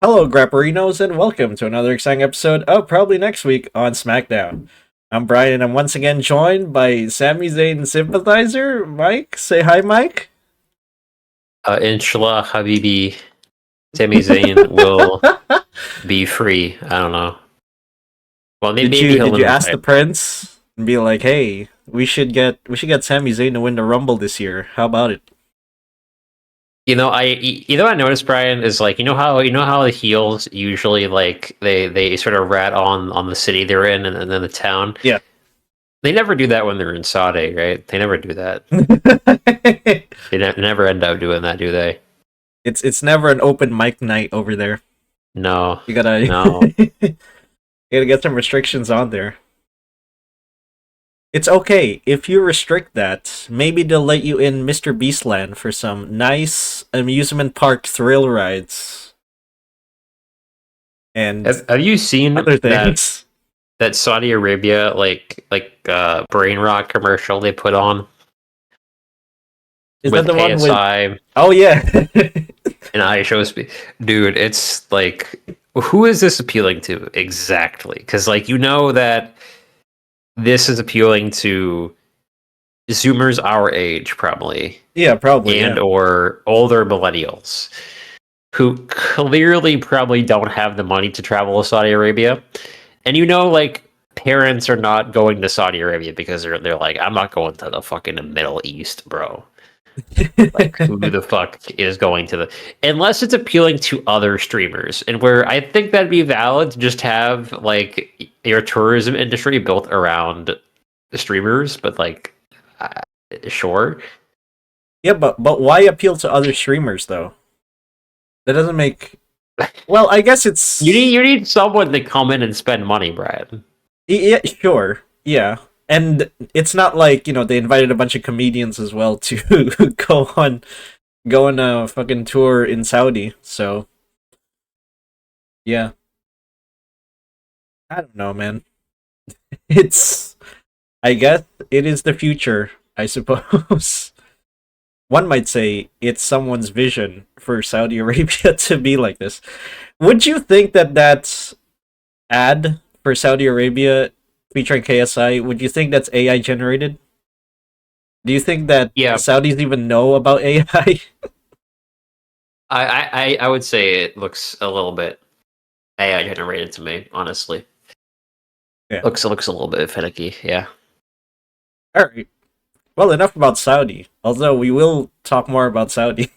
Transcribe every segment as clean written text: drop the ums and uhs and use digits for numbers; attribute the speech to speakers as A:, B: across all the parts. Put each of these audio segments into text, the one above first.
A: Hello, Grapperinos, and welcome to another exciting episode of Probably Next Week on Smackdown. I'm Bryon, and I'm once again joined by Sami Zayn sympathizer, Mike. Say hi, Mike.
B: Inshallah, Habibi, Sami Zayn will be free. I don't know. Well,
A: did
B: maybe
A: you
B: he'll
A: did
B: win
A: you
B: the
A: ask the
B: title.
A: prince and be like, hey, we should get Sami Zayn to win the Rumble this year? How about it?
B: I noticed, Brian, is like you know how the heels usually like they sort of rat on the city they're in and then the town.
A: Yeah.
B: They never do that when they're in Saudi, right? They never do that. They never end up doing that, do they?
A: It's never an open mic night over there.
B: No,
A: You gotta
B: no.
A: you gotta get some restrictions on there. It's okay if you restrict that. Maybe they'll let you in Mr. Beastland for some nice amusement park thrill rides and
B: Have you seen
A: other
B: that
A: things.
B: that Saudi Arabia brain rock commercial they put on
A: Is that
B: with
A: the one with?
B: KSI
A: Oh yeah,
B: and I shows me, dude? It's like, who is this appealing to exactly? Because like that this is appealing to Zoomers our age probably,
A: yeah, probably
B: and
A: yeah.
B: or older millennials who clearly probably don't have the money to travel to Saudi Arabia, and like parents are not going to Saudi Arabia because they're like, I'm not going to the fucking Middle East, bro. Like, who the fuck is going to the, unless it's appealing to other streamers, and where I think that'd be valid to just have like your tourism industry built around the streamers, but like, uh, sure.
A: Yeah, but why appeal to other streamers though? That doesn't make. Well, I guess it's.
B: You need someone to come in and spend money, Brad.
A: Yeah, sure. Yeah. And it's not like, they invited a bunch of comedians as well to go on a fucking tour in Saudi. So, yeah. I don't know, man. It's I guess it is the future, I suppose. One might say it's someone's vision for Saudi Arabia to be like this. Would you think that ad for Saudi Arabia featuring KSI, would you think that's AI generated? Do you think that the
B: Yeah,
A: Saudis even know about AI?
B: I would say it looks a little bit AI generated to me, honestly.
A: Yeah.
B: Looks a little bit finicky, yeah.
A: All right. Well, enough about Saudi. Although we will talk more about Saudi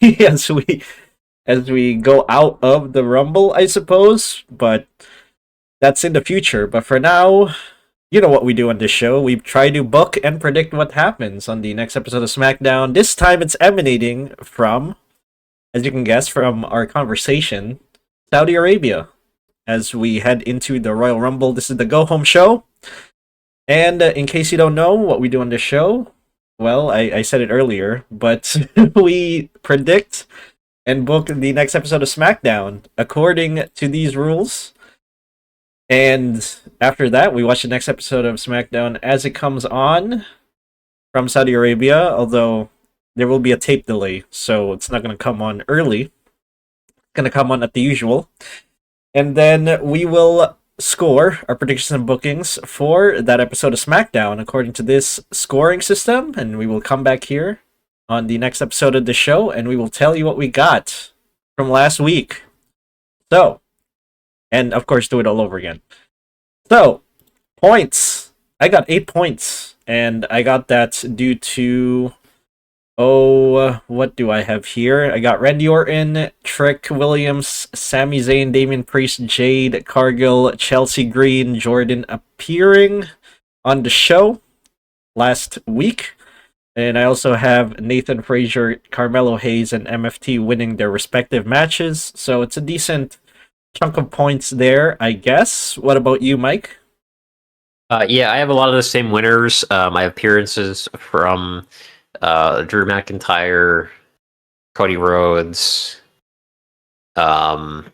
A: as we go out of the Rumble, I suppose. But that's in the future. But for now, you know what we do on this show. We try to book and predict what happens on the next episode of SmackDown. This time it's emanating from, as you can guess from our conversation, Saudi Arabia. As we head into the Royal Rumble, this is the Go Home Show. And in case you don't know what we do on this show, well, I said it earlier, but we predict and book the next episode of SmackDown according to these rules. And after that, we watch the next episode of SmackDown as it comes on from Saudi Arabia, although there will be a tape delay, so it's not going to come on early. It's going to come on at the usual. And then we will score our predictions and bookings for that episode of SmackDown according to this scoring system. And we will come back here on the next episode of the show and we will tell you what we got from last week. So, and of course, do it all over again. So, points. I got 8 points, and I got that due to. What do I have here? I got Randy Orton, Trick Williams, Sami Zayn, Damian Priest, Jade, Cargill, Chelsea Green, Jordan appearing on the show last week. And I also have Nathan Frazier, Carmelo Hayes, and MFT winning their respective matches. So it's a decent chunk of points there, I guess. What about you, Mike?
B: Yeah, I have a lot of the same winners. My appearances from Drew McIntyre, Cody Rhodes, um,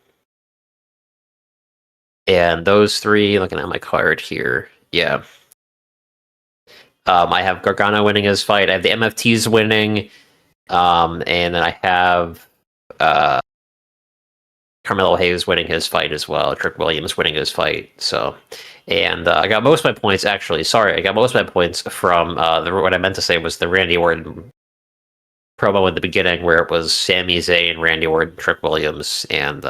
B: and those three. Looking at my card here, yeah. I have Gargano winning his fight. I have the MFTs winning, and then I have Carmelo Hayes winning his fight as well, Trick Williams winning his fight. So, and I got most of my points actually. Sorry, I got most of my points from what I meant to say was the Randy Orton promo in the beginning, where it was Sami Zayn, Randy Orton, Trick Williams, and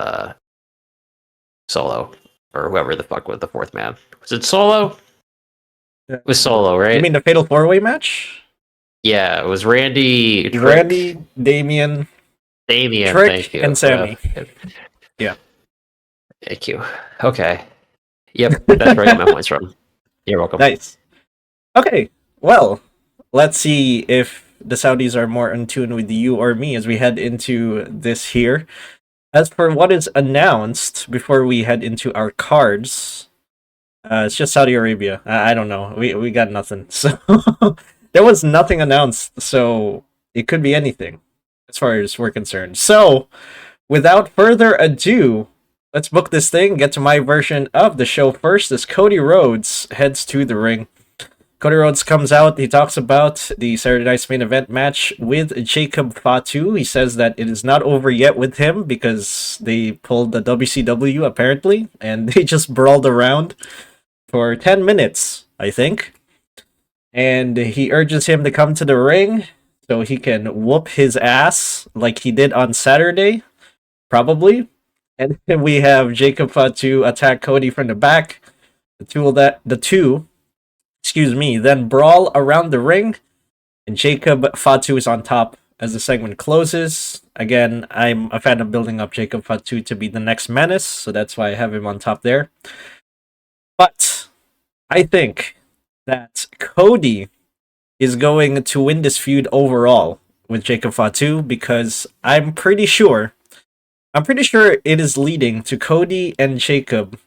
B: Solo, or whoever the fuck was the fourth man. Was it Solo?
A: Yeah.
B: It was Solo, right?
A: You mean the Fatal 4-Way match?
B: Yeah, it was Randy, Trick,
A: Randy, Damien, Trick,
B: thank you,
A: and Sami. Yeah.
B: Thank you. Okay. Yep, that's where I got my points from. You're welcome.
A: Nice. Okay, well, let's see if the Saudis are more in tune with you or me as we head into this here. As for what is announced before we head into our cards, it's just Saudi Arabia. I don't know. We got nothing. So there was nothing announced, so it could be anything as far as we're concerned. So without further ado, let's book this thing. Get to my version of the show first as Cody Rhodes heads to the ring. Cody Rhodes comes out. He talks about the Saturday Night's main event match with Jacob Fatu. He says that it is not over yet with him because they pulled the WCW apparently, and they just brawled around for 10 minutes, I think. And he urges him to come to the ring so he can whoop his ass like he did on Saturday, probably. And then we have Jacob Fatu attack Cody from the back. The two then brawl around the ring, and Jacob Fatu is on top as the segment closes. Again, I'm a fan of building up Jacob Fatu to be the next menace, so that's why I have him on top there. But I think that Cody is going to win this feud overall with Jacob Fatu because I'm pretty sure it is leading to Cody and Jacob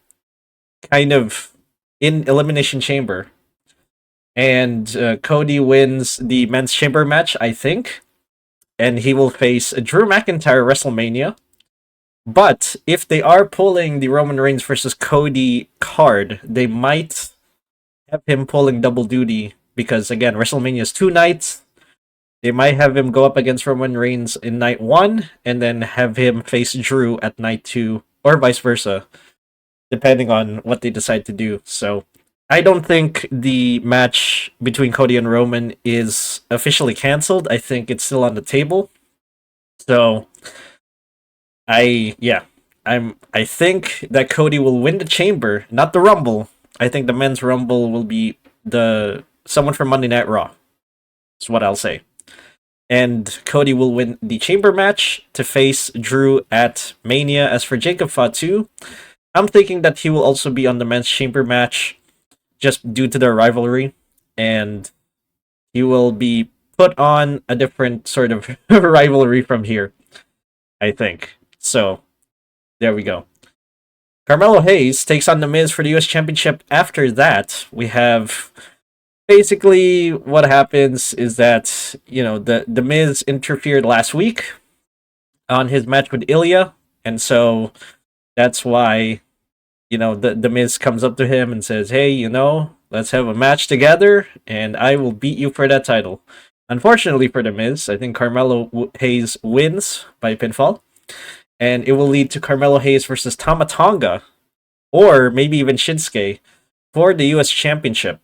A: kind of in Elimination Chamber. And Cody wins the men's chamber match, I think. And he will face Drew McIntyre WrestleMania. But if they are pulling the Roman Reigns versus Cody card, they might have him pulling double duty. Because, again, WrestleMania is 2 nights. They might have him go up against Roman Reigns in night 1. And then have him face Drew at night 2. Or vice versa. Depending on what they decide to do. So I don't think the match between Cody and Roman is officially canceled. I think it's still on the table. So I think that Cody will win the chamber, not the Rumble. I think the men's Rumble will be someone from Monday Night Raw. That's what I'll say. And Cody will win the chamber match to face Drew at Mania. As for Jacob Fatu, I'm thinking that he will also be on the men's chamber match, just due to their rivalry, and he will be put on a different sort of rivalry from here, I think. So, there we go. Carmelo Hayes takes on The Miz for the US Championship. After that, we have basically what happens is that, the Miz interfered last week on his match with Ilya, and so that's why the Miz comes up to him and says, hey, let's have a match together, and I will beat you for that title. Unfortunately for the Miz, I think Carmelo Hayes wins by pinfall, and it will lead to Carmelo Hayes versus Tama Tonga, or maybe even Shinsuke, for the US Championship.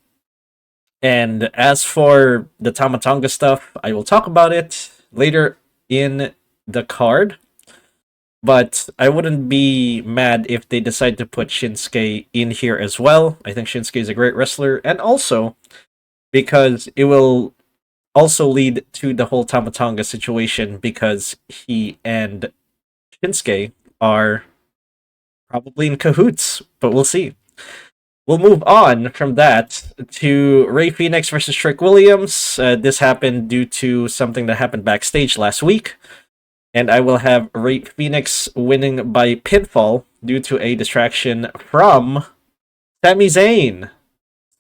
A: And as for the Tama Tonga stuff, I will talk about it later in the card. But I wouldn't be mad if they decide to put Shinsuke in here as well. I think Shinsuke is a great wrestler. And also, because it will also lead to the whole Tama Tonga situation, because he and Shinsuke are probably in cahoots. But we'll see. We'll move on from that to Rey Fenix versus Trick Williams. This happened due to something that happened backstage last week. And I will have Rey Fenix winning by pinfall due to a distraction from Sami Zayn.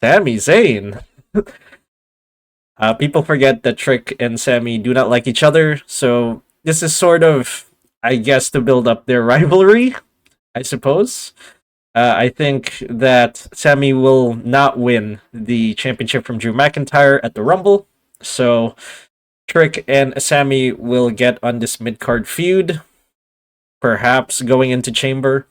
A: Sami Zayn. People forget that Trick and Sami do not like each other. So this is sort of, I guess, to build up their rivalry, I suppose. I think that Sami will not win the championship from Drew McIntyre at the Rumble. So Trick and Sami will get on this mid-card feud. perhaps going into Chamber.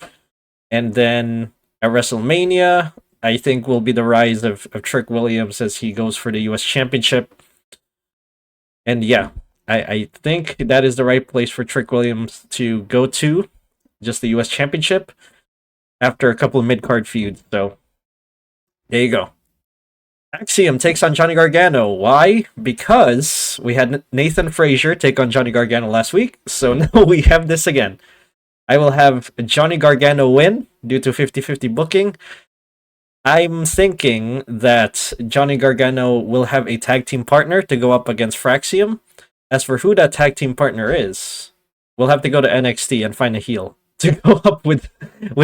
A: And then at WrestleMania, I think will be the rise of Trick Williams as he goes for the US Championship. And yeah, I think that is the right place for Trick Williams to go to, just the US Championship, after a couple of mid-card feuds. So there you go. Axiom takes on Johnny Gargano. Why? Because we had Nathan Frazier take on Johnny Gargano last week, so now we have this again. I will have Johnny Gargano win due to 50-50 booking. I'm thinking that Johnny Gargano will have a tag team partner to go up against Fraxium. As for who that tag team partner is, we'll have to go to NXT and find a heel to go up with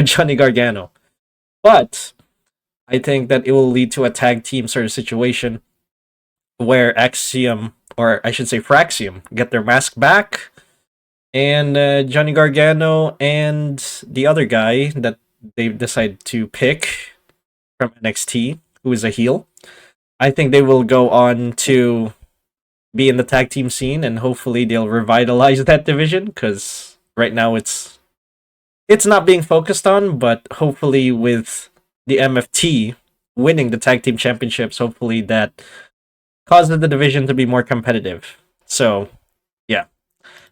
A: Johnny Gargano. But I think that it will lead to a tag team sort of situation where Axiom, or I should say Fraxium, get their mask back, and Johnny Gargano and the other guy that they decide to pick from NXT, who is a heel, I think they will go on to be in the tag team scene, and hopefully they'll revitalize that division, because right now it's not being focused on, but hopefully with the MFT winning the tag team championships, hopefully that causes the division to be more competitive. So, yeah.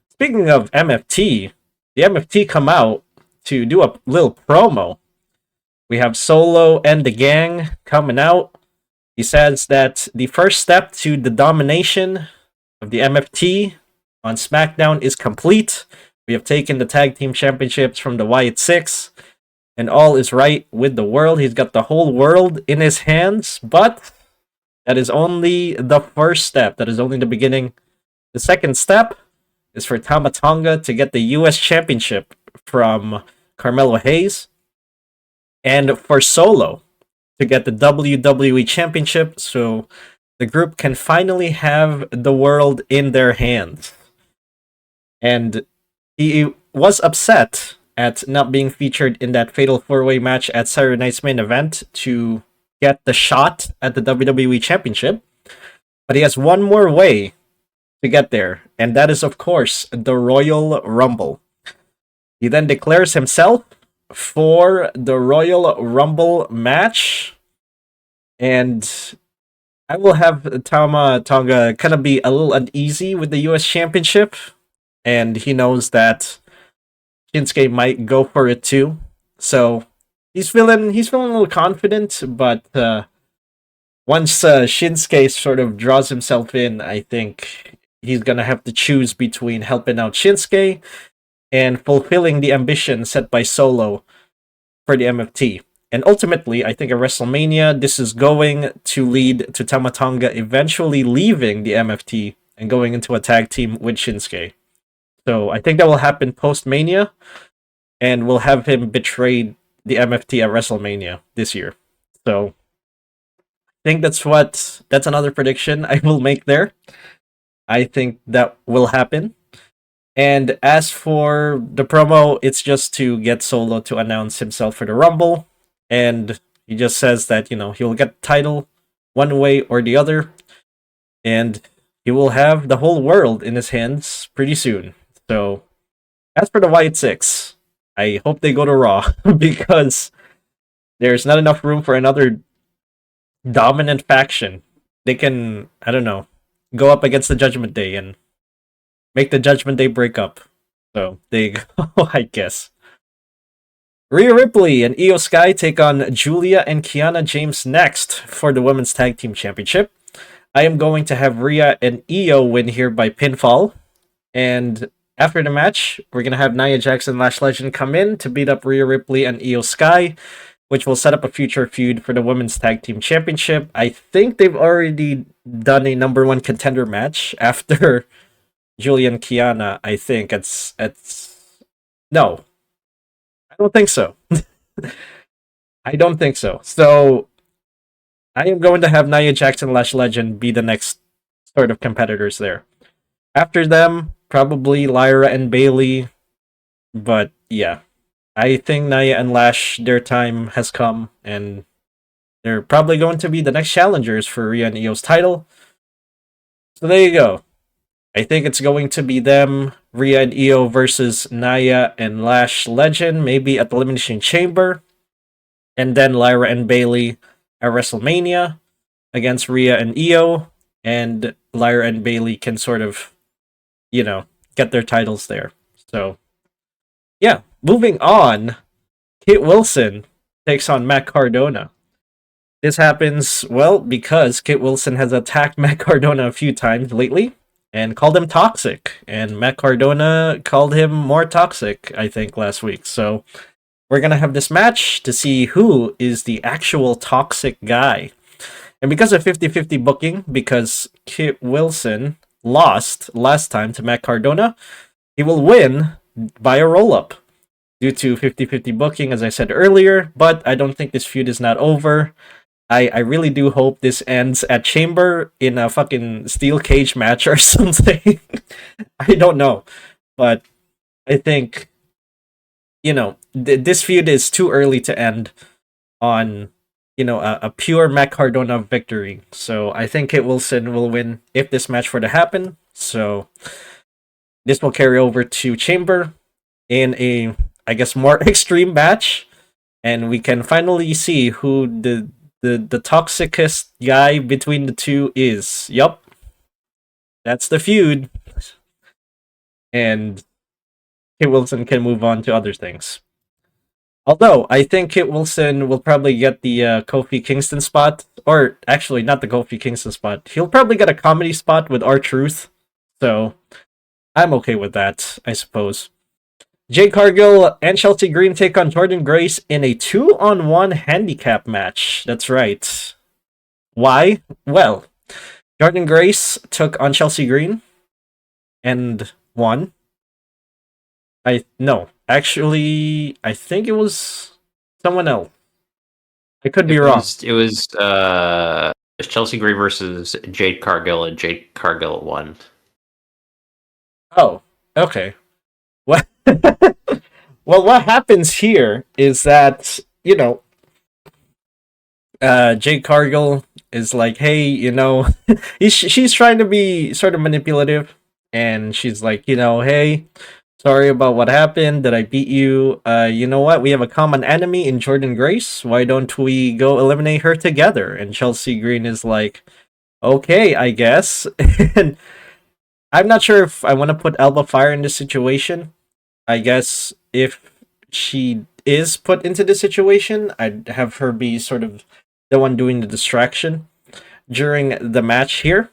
A: Speaking of MFT, the MFT come out to do a little promo. We have Solo and the gang coming out. He says that the first step to the domination of the MFT on Smackdown is complete. We have taken the tag team championships from the Wyatt Six, and all is right with the world. He's got the whole world in his hands, but that is only the first step. That is only the beginning. The second step is for Tama Tonga to get the US Championship from Carmelo Hayes, and for Solo to get the WWE Championship, so the group can finally have the world in their hands. And he was upset at not being featured in that Fatal 4-Way match at Saturday Night's Main Event to get the shot at the WWE Championship. But he has one more way to get there, and that is, of course, the Royal Rumble. He then declares himself for the Royal Rumble match, and I will have Tama Tonga kind of be a little uneasy with the US Championship, and he knows that Shinsuke might go for it too. So he's feeling a little confident, but once Shinsuke sort of draws himself in, I think he's gonna have to choose between helping out Shinsuke and fulfilling the ambition set by Solo for the MFT. And ultimately, I think at WrestleMania, this is going to lead to Tama Tonga eventually leaving the MFT and going into a tag team with Shinsuke. So I think that will happen post-Mania, and we'll have him betray the MFT at WrestleMania this year. So I think that's another prediction I will make there. I think that will happen. And as for the promo, it's just to get Solo to announce himself for the Rumble. And he just says that, he'll get the title one way or the other. And he will have the whole world in his hands pretty soon. So, as for the Wyatt Six, I hope they go to Raw because there's not enough room for another dominant faction. They can, I don't know, go up against the Judgment Day and make the Judgment Day break up. So, there you go, I guess. Rhea Ripley and Io Sky take on Julia and Kiana James next for the Women's Tag Team Championship. I am going to have Rhea and Io win here by pinfall. And after the match, we're going to have Nia Jax and Lash Legend come in to beat up Rhea Ripley and Io Sky, which will set up a future feud for the Women's Tag Team Championship. I think they've already done a number one contender match after Julia and Kiana. I think it's no, I don't think so. I don't think so. So I am going to have Nia Jax and Lash Legend be the next sort of competitors there. After them, probably Lyra and Bailey. But yeah, I think Nia and Lash, their time has come, and they're probably going to be the next challengers for Rhea and Io's title. So there you go. I think it's going to be them, Rhea and Io versus Naya and Lash Legend, maybe at the Elimination Chamber. And then Lyra and Bailey at WrestleMania against Rhea and Io. And Lyra and Bailey can sort of, get their titles there. So, yeah. Moving on, Kit Wilson takes on Matt Cardona. This happens, well, because Kit Wilson has attacked Matt Cardona a few times lately and called him toxic. And Matt Cardona called him more toxic, I think, last week. So we're going to have this match to see who is the actual toxic guy. And because of 50-50 booking, because Kit Wilson lost last time to Matt Cardona, he will win by a roll-up due to 50-50 booking, as I said earlier. But I don't think this feud is not over. I really do hope this ends at Chamber in a fucking steel cage match or something. I don't know. But I think, this feud is too early to end on, a pure Matt Cardona victory. So I think Kit Wilson will win if this match were to happen. So this will carry over to Chamber in a, I guess, more extreme match. And we can finally see who the toxicest guy between the two is. Yup. That's the feud. And Kit Wilson can move on to other things. Although, I think Kit Wilson will probably get the Kofi Kingston spot. Or, actually, not the Kofi Kingston spot. He'll probably get a comedy spot with R-Truth. So, I'm okay with that, I suppose. Jade Cargill and Chelsea Green take on Jordynne Grace in a 2-on-1 handicap match. That's right. Why? Well, Jordynne Grace took on Chelsea Green and won. Actually, I think it was someone else. I could be wrong.
B: It was Chelsea Green versus Jade Cargill, and Jade Cargill won.
A: Oh, okay. What? Well, what happens here is that, Jade Cargill is like, hey, she's trying to be sort of manipulative, and she's like, hey, sorry about what happened, that I beat you. You know what? We have a common enemy in Jordynne Grace. Why don't we go eliminate her together? And Chelsea Green is like, okay, I guess. And I'm not sure if I want to put Alba Fire in this situation. I guess if she is put into this situation, I'd have her be sort of the one doing the distraction during the match here.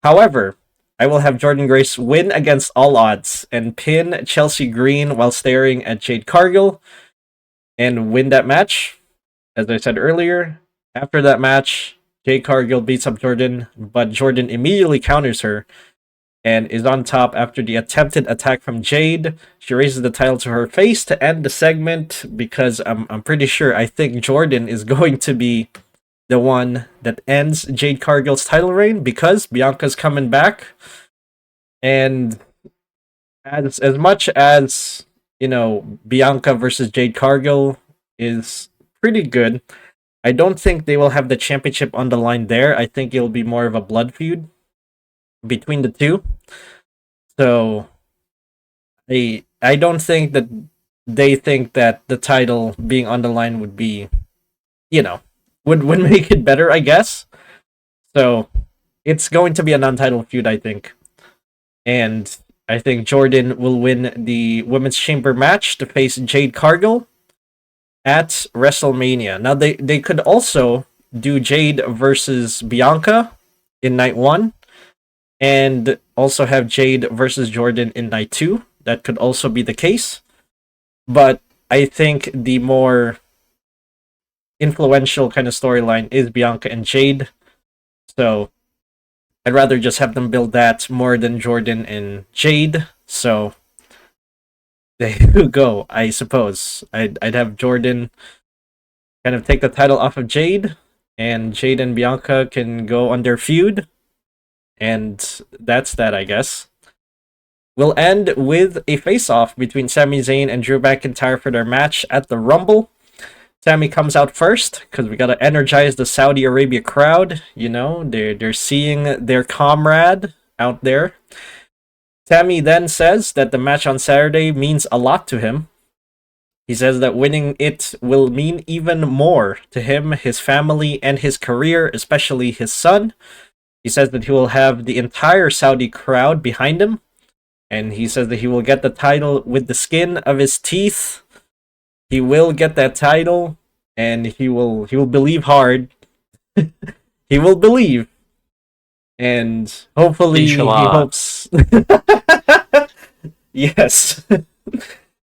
A: However, I will have Jordynne Grace win against all odds and pin Chelsea Green while staring at Jade Cargill and win that match. As I said earlier, after that match, Jade Cargill beats up Jordynne, but Jordynne immediately counters her and is on top after the attempted attack from Jade. She raises the title to her face to end the segment because I'm pretty sure I think Jordynne is going to be the one that ends Jade Cargill's title reign because Bianca's coming back. And as much as, Bianca versus Jade Cargill is pretty good, I don't think they will have the championship on the line there. I think it'll be more of a blood feud between the two. So I don't think that they think that the title being on the line would be, would make it better, I guess. So it's going to be a non-title feud, I think. And I think Jordynne will win the Women's Chamber match to face Jade Cargill at WrestleMania. Now, they could also do Jade versus Bianca in night 1. And also have Jade versus Jordynne in night 2. That could also be the case. But I think the more influential kind of storyline is Bianca and Jade. So I'd rather just have them build that more than Jordynne and Jade. So there you go, I suppose. I'd have Jordynne kind of take the title off of Jade, and Jade and Bianca can go on their feud. And that's that, I guess. We'll end with a face-off between Sami Zayn and Drew McIntyre for their match at the Rumble. Sami comes out first, because we gotta energize the Saudi Arabia crowd. They're seeing their comrade out there. Sami then says that the match on Saturday means a lot to him. He says that winning it will mean even more to him, his family, and his career, especially his son. He says that he will have the entire Saudi crowd behind him. And he says that he will get the title with the skin of his teeth. He will get that title, and he will believe hard. He will believe. And hopefully he hopes yes.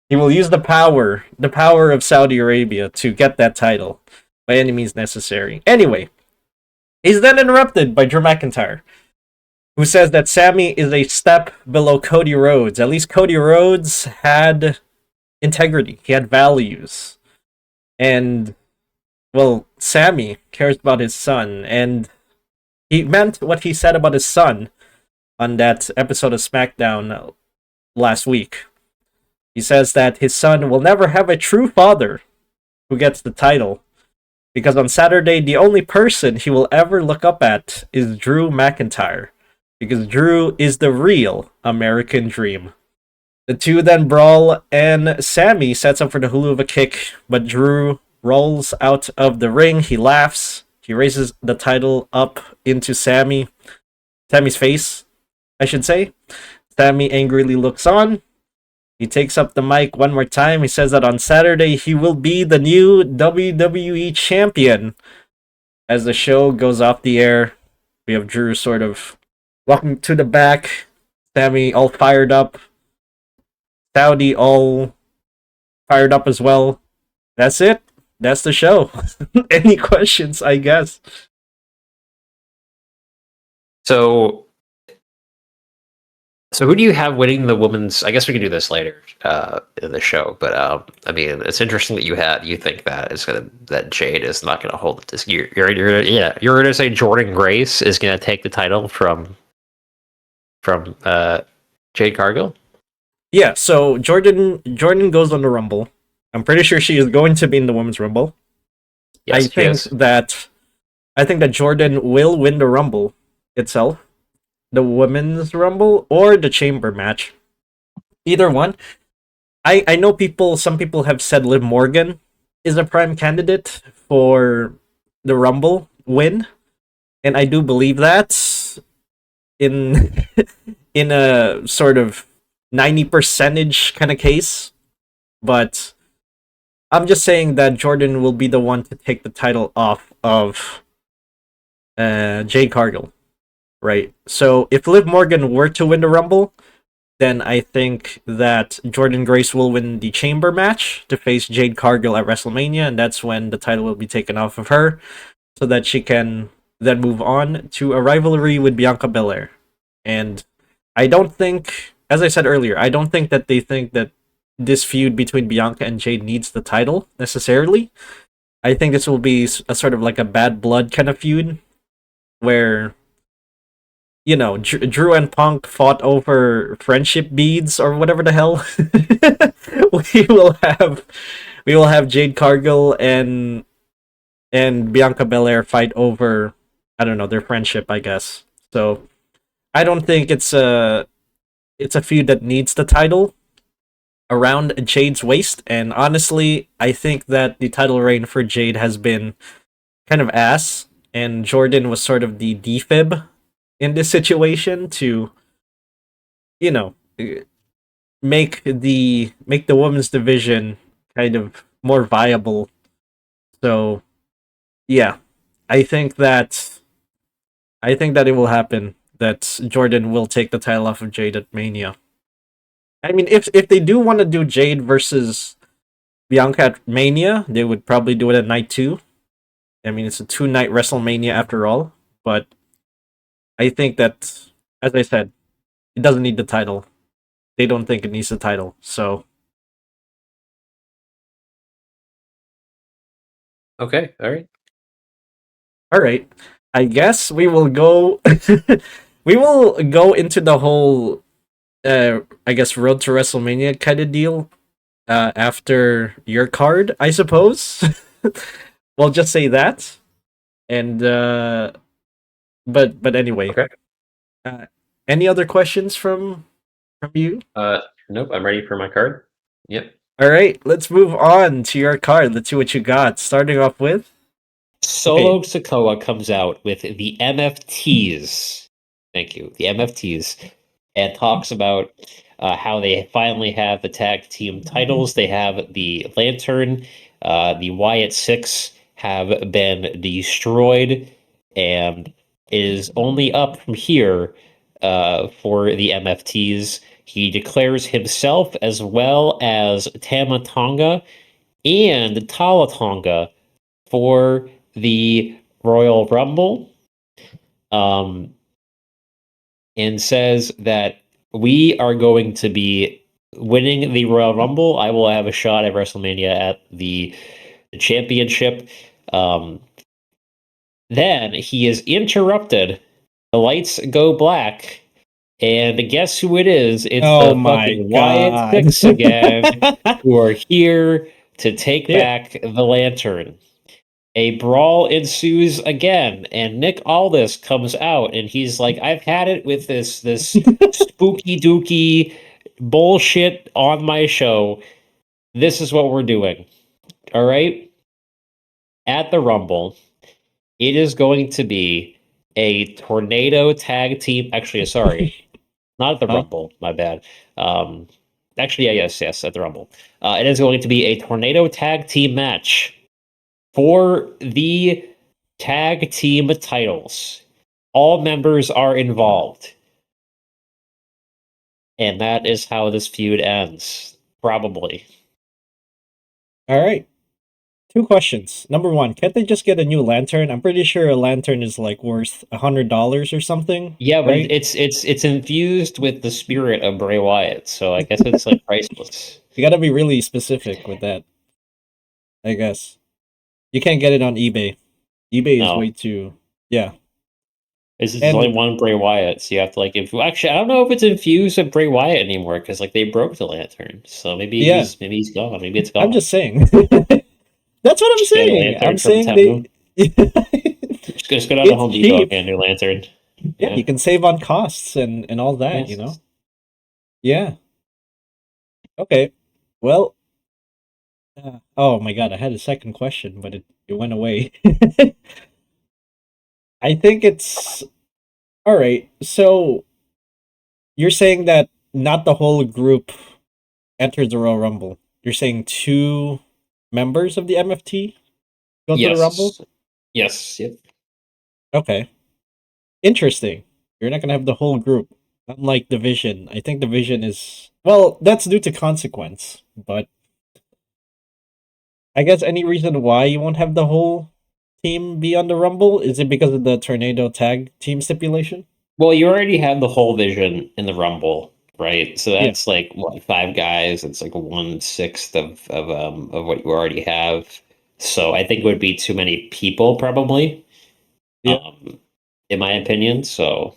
A: He will use the power of Saudi Arabia to get that title by any means necessary. Anyway, he's then interrupted by Drew McIntyre, who says that Sami is a step below Cody Rhodes. At least Cody Rhodes had integrity. He had values. And, well, Sami cares about his son. And he meant what he said about his son on that episode of Smackdown last week. He says that his son will never have a true father who gets the title, because on Saturday, the only person he will ever look up at is Drew McIntyre, because Drew is the real American dream. The two then brawl, and Sami sets up for the hula hoop kick, but Drew rolls out of the ring. He laughs. He raises the title up into Sami's face, I should say. Sami angrily looks on. He takes up the mic one more time. He says that on Saturday he will be the new WWE champion. As the show goes off the air, we have Drew sort of walking to the back. Sami all fired up. Saudi all fired up as well. That's it. That's the show. Any questions, I guess?
B: So who do you have winning the women's? I guess we can do this later in the show, but I mean, it's interesting that you think that Jade is not gonna hold this. You're gonna say Jordynne Grace is gonna take the title from Jade Cargill.
A: Yeah, so Jordan goes on the Rumble. I'm pretty sure she is going to be in the Women's Rumble.
B: Yes,
A: I think that Jordan will win the Rumble itself. The Women's Rumble or the Chamber match. Either one. I know some people have said Liv Morgan is a prime candidate for the Rumble win. And I do believe that in in a sort of 90% kind of case. But I'm just saying that Jordan will be the one to take the title off of Jade Cargill. Right. So if Liv Morgan were to win the Rumble, then I think that Jordynne Grace will win the Chamber match to face Jade Cargill at WrestleMania, and that's when the title will be taken off of her, so that she can then move on to a rivalry with Bianca Belair. And I don't think, as I said earlier, I don't think that they think that this feud between Bianca and Jade needs the title necessarily. I think this will be a sort of like a bad blood kind of feud where, you know, Drew and Punk fought over friendship beads or whatever the hell. we will have Jade Cargill and Bianca Belair fight over, I don't know, their friendship, I guess. So I don't think it's a feud that needs the title around Jade's waist. And honestly, I think that the title reign for Jade has been kind of ass, and Jordan was sort of the defib in this situation to, you know, make the women's division kind of more viable. So yeah, I think that it will happen, that Jordan will take the title off of Jade at Mania. I mean, if they do want to do Jade versus Bianca at Mania, they would probably do it at night 2. I mean, it's a 2-night WrestleMania after all, but I think that, as I said, it doesn't need the title. They don't think it needs the title, so.
B: Okay, alright.
A: Alright. I guess we will go we will go into the whole I guess Road to WrestleMania kind of deal after your card, I suppose. We'll just say that. And but anyway.
B: Okay.
A: Any other questions from from you?
B: Nope. I'm ready for my card. Yep.
A: All right, let's move on to your card. Let's see what you got. Starting off with okay.
B: Solo Sokoa comes out with the MFTs. Thank you. The MFTs. And talks about how they finally have the tag team titles. They have the Lantern, the Wyatt Six have been destroyed, and is only up from here for the MFTs. He declares himself as well as Tamatonga and Talatonga for the Royal Rumble. Um, and says that we are going to be winning the Royal Rumble. I will have a shot at WrestleMania at the championship. Then he is interrupted. The lights go black. And guess who it is? It's
A: Oh
B: the
A: my
B: fucking Wyatt
A: god.
B: Six again, who are here to take
A: Yeah.
B: back the lantern. A brawl ensues again, and Nick Aldis comes out, and he's like, "I've had it with this spooky dooky bullshit on my show. This is what we're doing. All right." At the Rumble, it is going to be a tornado tag team. Actually, sorry, not at the
A: Huh?
B: Rumble. My bad. Actually, yeah, yes, at the Rumble. It is going to be a tornado tag team match for the tag team titles. All members are involved. And that is how this feud ends. Probably.
A: All right. Two questions. Number one, can't they just get a new lantern? I'm pretty sure a lantern is like worth $100 or something,
B: Yeah, but
A: right?
B: it's infused with the spirit of Bray Wyatt, so I guess it's like priceless.
A: You gotta be really specific with that, I guess. You can't get it on eBay. eBay is way
B: No.
A: too, yeah.
B: This is only
A: And
B: one Bray Wyatt, so you have to like actually I don't know if it's infused with Bray Wyatt anymore, because like they broke the lantern. So
A: yeah,
B: maybe he's gone. Maybe it's
A: I'm
B: gone.
A: just saying. That's what I'm
B: Just get a
A: saying. I'm
B: lantern from
A: saying
B: Temu.
A: they.
B: Just go down to
A: It's
B: Home Depot and
A: cheap.
B: get a new lantern.
A: Yeah,
B: Yeah.
A: you can save on costs and all that, you know?
B: Yes.
A: Yeah. Okay. Well, oh my god, I had a second question, but it went away. I think it's all right. So you're saying that not the whole group enters the Royal Rumble. You're saying two members of the MFT go to the Rumble?
B: Yes. Yes. Yep.
A: Okay. Interesting. You're not gonna have the whole group. Unlike Division. I think Division is well, that's due to consequence, but I guess any reason why you won't have the whole team be on the Rumble? Is it because of the tornado tag team stipulation?
B: Well, you already have the whole vision in the Rumble, right? So
A: Yeah.
B: that's like what, five guys. It's like 1/6 of what you already have. So I think it would be too many people, probably,
A: Yeah.
B: in my opinion. So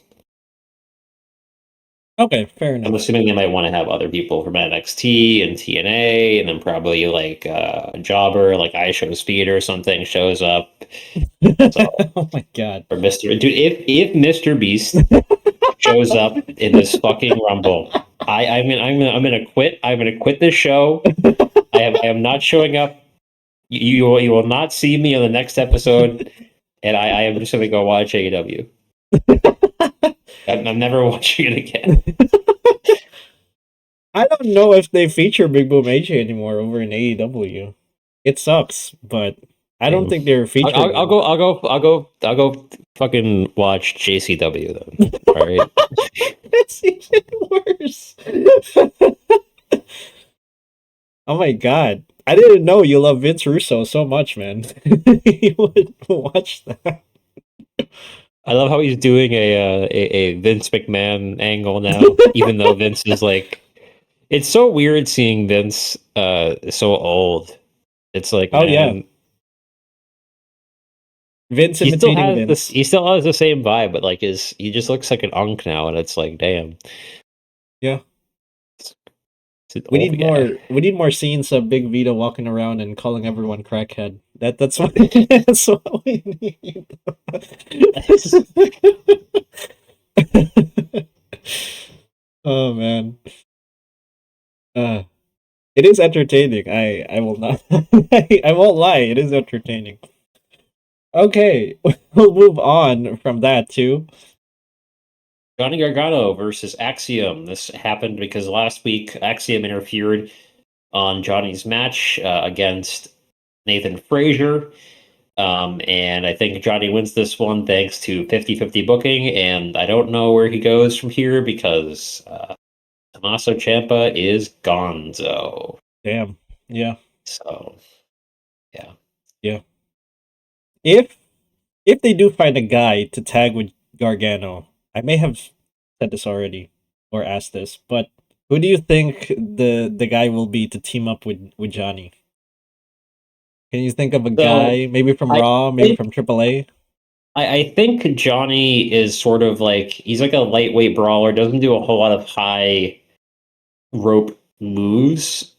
A: Okay, fair
B: I'm
A: enough.
B: assuming they might want to have other people from NXT and TNA, and then probably like a jobber, like I Show Speed or something, shows up. So
A: Oh my god.
B: or Mr. Dude, if Mr. Beast shows up in this fucking Rumble, I'm gonna quit. I'm gonna quit this show. I am not showing up. You will not see me on the next episode, and I am just gonna go watch AEW. I'm never watching it again.
A: I don't know if they feature Big Boom AJ anymore over in AEW. It sucks, but I don't
B: Damn.
A: think they're featuring him.
B: I'll go fucking watch JCW then. All right.
A: It's even worse. Oh my god. I didn't know you love Vince Russo so much, man. You would watch that.
B: I love how he's doing a Vince McMahon angle now, even though Vince is like, it's so weird seeing Vince so old. It's like,
A: Oh yeah.
B: man,
A: Vince imitating Vince.
B: he still has the same vibe, but like he just looks like an unk now, and it's like, damn,
A: Yeah.
B: it's an old guy.
A: We need more scenes of Big Vito walking around and calling everyone crackhead. That's what that's what we need. Oh man. Uh, it is entertaining. I will not. I won't lie. It is entertaining. Okay, we'll move on from that too.
B: Johnny Gargano versus Axiom. This happened because last week Axiom interfered on Johnny's match against Nathan Frazier. And I think Johnny wins this one thanks to 50-50 booking. And I don't know where he goes from here because Tommaso Ciampa is gonzo.
A: Damn. Yeah.
B: So, yeah.
A: Yeah. If if they do find a guy to tag with Gargano, I may have said this already or asked this, but who do you think the guy will be to team up with Johnny? Can you think of a
B: So
A: guy, maybe from
B: I
A: Raw, maybe
B: think
A: from AAA?
B: I think Johnny is sort of like he's like a lightweight brawler, doesn't do a whole lot of high rope moves.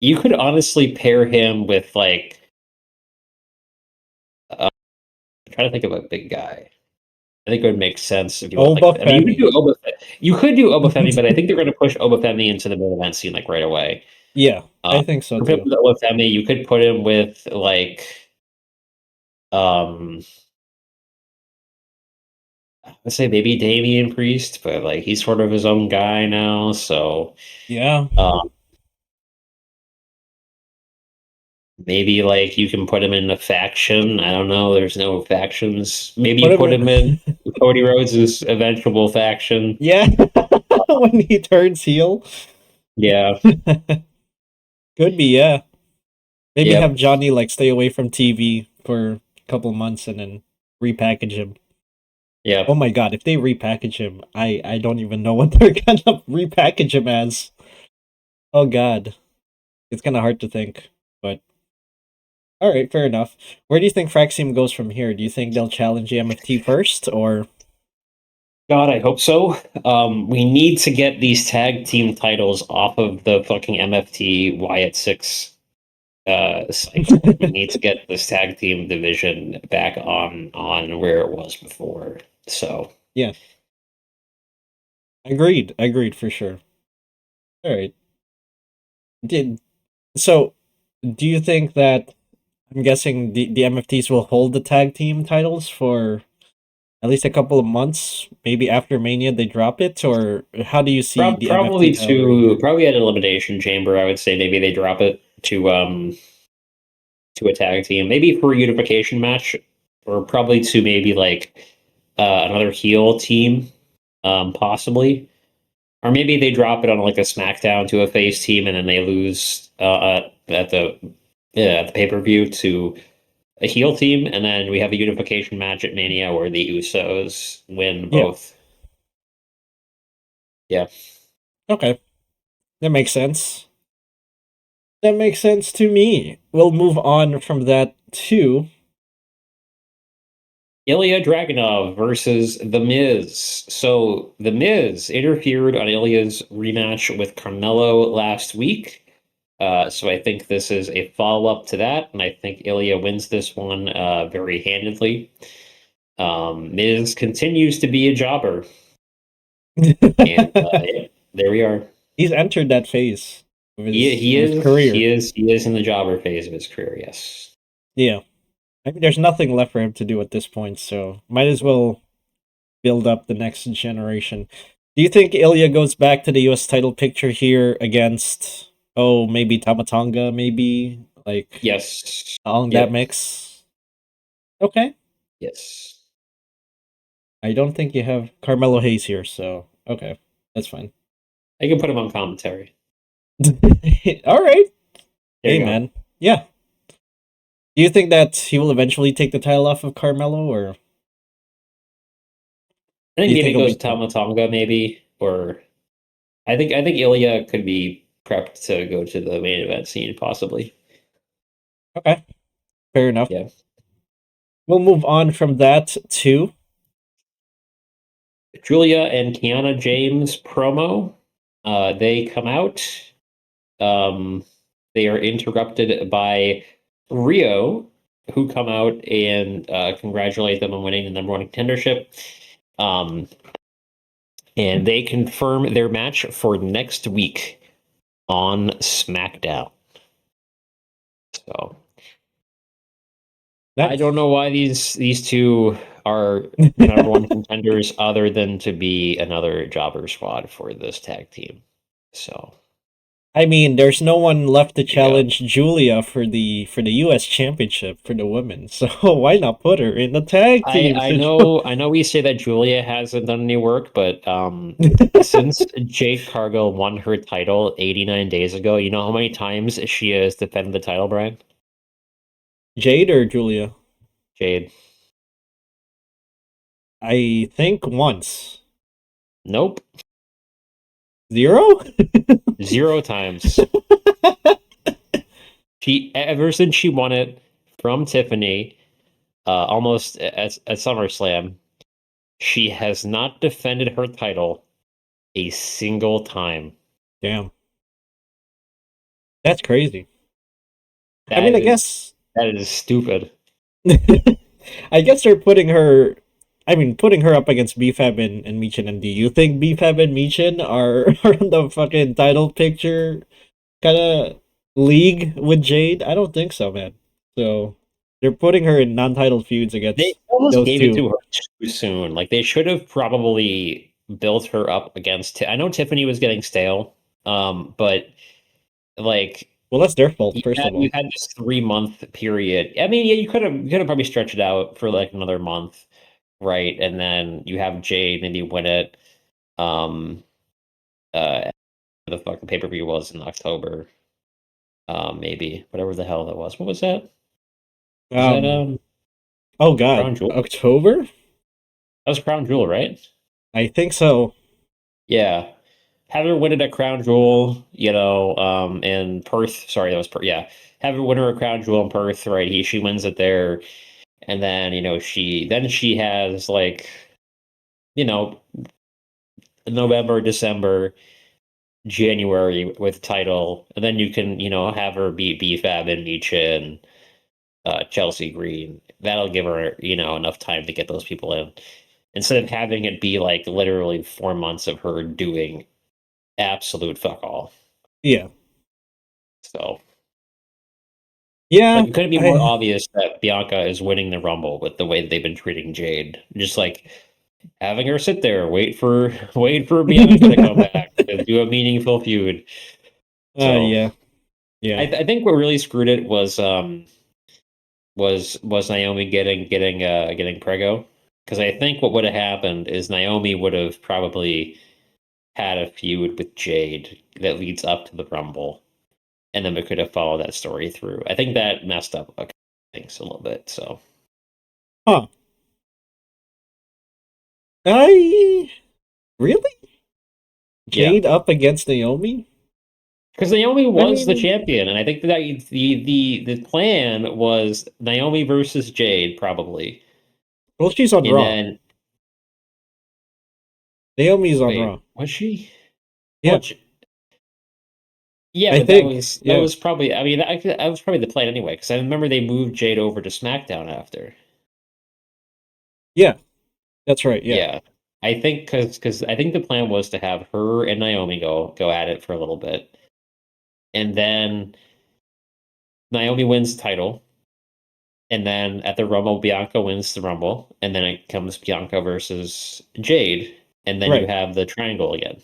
B: You could honestly pair him with like I'm trying to think of a big guy. I think it would make sense if you want like
A: Oba
B: I mean you could do
A: Femi.
B: You could do Obafemi, but I think they're going to push Obafemi into the main event scene like right away.
A: Yeah,
B: Um,
A: I think so
B: Put him
A: too.
B: with Obafemi, you could put him with like um let's say maybe Damian Priest, but like he's sort of his own guy now, so
A: Yeah.
B: um maybe like you can put him in a faction. I don't know. There's no factions. Maybe
A: Put
B: you
A: him
B: put him in
A: in.
B: Cody Rhodes' eventual faction.
A: Yeah. When he turns heel.
B: Yeah.
A: Could be, yeah. Maybe have
B: Yep.
A: Johnny like stay away from TV for a couple months and then repackage him. Oh
B: Yep.
A: my god, if they repackage him, I don't even know what they're gonna repackage him as. Oh god. It's kinda hard to think. But alright, fair enough. Where do you think Fraxium goes from here? Do you think they'll challenge the MFT first or
B: God, I hope so. We need to get these tag team titles off of the fucking MFT Wyatt Six cycle. We need to get this tag team division back on where it was before. So
A: Yeah. Agreed for sure. Alright. Did so do you think that I'm guessing the MFTs will hold the tag team titles for at least a couple of months, maybe after Mania they drop it, or how do you see the MFT title reign?
B: probably at Elimination Chamber, I would say maybe they drop it to a tag team, maybe for a unification match, or probably to maybe like another heel team, possibly, or maybe they drop it on like a SmackDown to a face team, and then they lose at the at the pay per view to a heel team, and then we have a unification match at Mania where the Usos win
A: Yeah.
B: both. Yeah.
A: Okay. That makes sense. That makes sense to me. We'll move on from that too.
B: Ilya Dragunov versus The Miz. So The Miz interfered on Ilya's rematch with Carmelo last week. So I think this is a follow up to that, and I think Ilya wins this one very handedly. Miz continues to be a jobber, and yeah, there we are.
A: He's entered that phase
B: He
A: of his
B: is
A: career.
B: in the jobber phase of his career. Yes.
A: Yeah. I mean, there's nothing left for him to do at this point, so might as well build up the next generation. Do you think Ilya goes back to the US title picture here against maybe Tamatonga, maybe like
B: Yes.
A: along that
B: Yep.
A: mix? Okay.
B: Yes.
A: I don't think you have Carmelo Hayes here, so okay. That's fine.
B: I can put him on commentary.
A: All right.
B: There
A: Hey
B: you go.
A: man. Yeah. Do you think that he will eventually take the title off of Carmelo or
B: I
A: do
B: think
A: you
B: maybe
A: think
B: it
A: he'll
B: goes
A: wait
B: to
A: till
B: Tamatonga, maybe, or I think Ilya could be prepped to go to the main event scene, possibly.
A: Okay. Fair enough.
B: Yeah.
A: We'll move on from that to
B: Julia and Kiana James promo. They come out. Um, they are interrupted by Rio, who come out and congratulate them on winning the number one contendership. Um, And they confirm their match for next week on SmackDown. So I
A: Nice.
B: don't know why these two are the number one contenders, other than to be another jobber squad for this tag team. So
A: I mean, there's no one left to
B: there you go.
A: challenge Julia for the U.S. Championship for the women. So why not put her in the tag team?
B: I know we say that Julia hasn't done any work, but since Jade Cargill won her title 89 days ago, you know how many times she has defended the title, Brian?
A: Jade or Julia?
B: Jade.
A: I think once.
B: Nope.
A: Zero?
B: Zero times. She ever since she won it from Tiffany, almost at SummerSlam, she has not defended her title a single time.
A: Damn. That's crazy. I mean,
B: That is that is stupid.
A: I guess they're putting her. I mean, putting her up against BFAB and Michin. And do you think BFAB and Michin are on the fucking title picture kind of league with Jade? I don't think so, man. So they're putting her in non-title feuds
B: They
A: against
B: almost
A: those
B: gave it
A: two.
B: to her too soon. Like they should have probably built her up against. I know Tiffany was getting stale, but like
A: Well, that's their fault, first of
B: you
A: all.
B: had this 3 month period. I mean, yeah, you could have probably stretched it out for like another month, right? And then you have Jade maybe win it. Um, the fucking pay per view was in October. Maybe whatever the hell that was. What was that? Was that
A: Um. Oh God,
B: Crown Jewel?
A: October?
B: That was Crown Jewel, right?
A: I think so.
B: Yeah. Have her win it at Crown Jewel, in Perth. Sorry, that was Perth. Yeah. Have her win her a Crown Jewel in Perth, right? She wins it there. And then, she has like, you know, November, December, January with title. And then you can, have her beat BFAB and Nietzsche and Chelsea Green. That'll give her, enough time to get those people in. Instead of having it be like literally 4 months of her doing absolute fuck all.
A: Yeah.
B: So,
A: Yeah.
B: like, it couldn't be more
A: I.
B: obvious that Bianca is winning the Rumble with the way that they've been treating Jade. Just like having her sit there, wait for Bianca to come back to do a meaningful feud. So,
A: Yeah. Yeah.
B: I think what really screwed it was Naomi getting Prego, because I think what would have happened is Naomi would have probably had a feud with Jade that leads up to the Rumble, and then we could have followed that story through. I think that messed up things a little bit. So
A: Huh. I really
B: yeah,
A: Jade up against Naomi?
B: because Naomi
A: I
B: was the
A: mean,
B: champion, and I think that the plan was Naomi versus Jade probably,
A: well, she's on
B: and
A: Raw.
B: then
A: Naomi's on
B: wait,
A: Raw.
B: was she?
A: Yeah,
B: What? Yeah,
A: I
B: but that
A: think.
B: was that
A: Yeah,
B: was probably. I mean, that was probably the plan anyway. Because I remember they moved Jade over to SmackDown after.
A: yeah, that's right. Yeah,
B: Yeah, I think because I think the plan was to have her and Naomi go at it for a little bit, and then Naomi wins the title, and then at the Rumble, Bianca wins the Rumble, and then it comes Bianca versus Jade, and then you
A: right.
B: have the triangle again.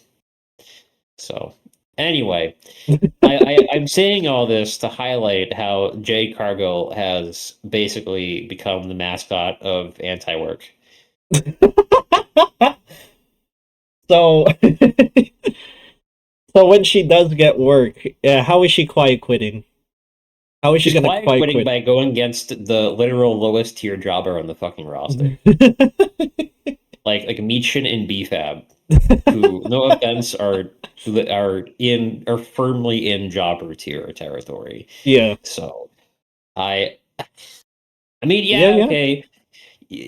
B: So anyway, I'm saying all this to highlight how Jade Cargill has basically become the mascot of anti-work.
A: So, so when she does get work, how is she quiet quitting? How is she
B: She's
A: gonna
B: quiet
A: quiet
B: quitting
A: quit?
B: by going against the literal lowest tier jobber on the fucking roster, like Michin and BFAB, who, no offense, are firmly in jobber tier territory.
A: Yeah,
B: So I I mean,
A: yeah,
B: yeah,
A: yeah,
B: okay.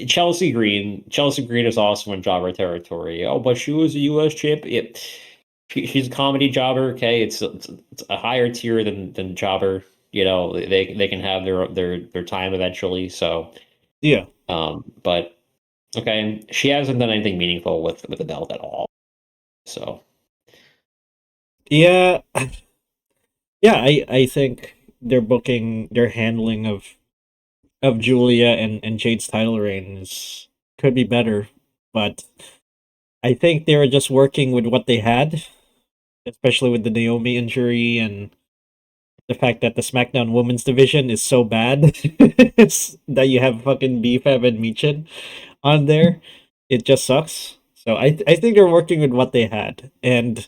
B: Chelsea Green is also in jobber territory. Oh, but she was a U.S. champion. She's a comedy jobber. Okay, it's a higher tier than jobber. They can have their time eventually. So,
A: yeah.
B: but okay, she hasn't done anything meaningful with the belt at all. So
A: Yeah, yeah. I think their handling of Julia and Jade's title reign is could be better, but I think they were just working with what they had, especially with the Naomi injury and the fact that the SmackDown Women's division is so bad that you have fucking BFAB and Michin on there. It just sucks. So I think they're working with what they had, and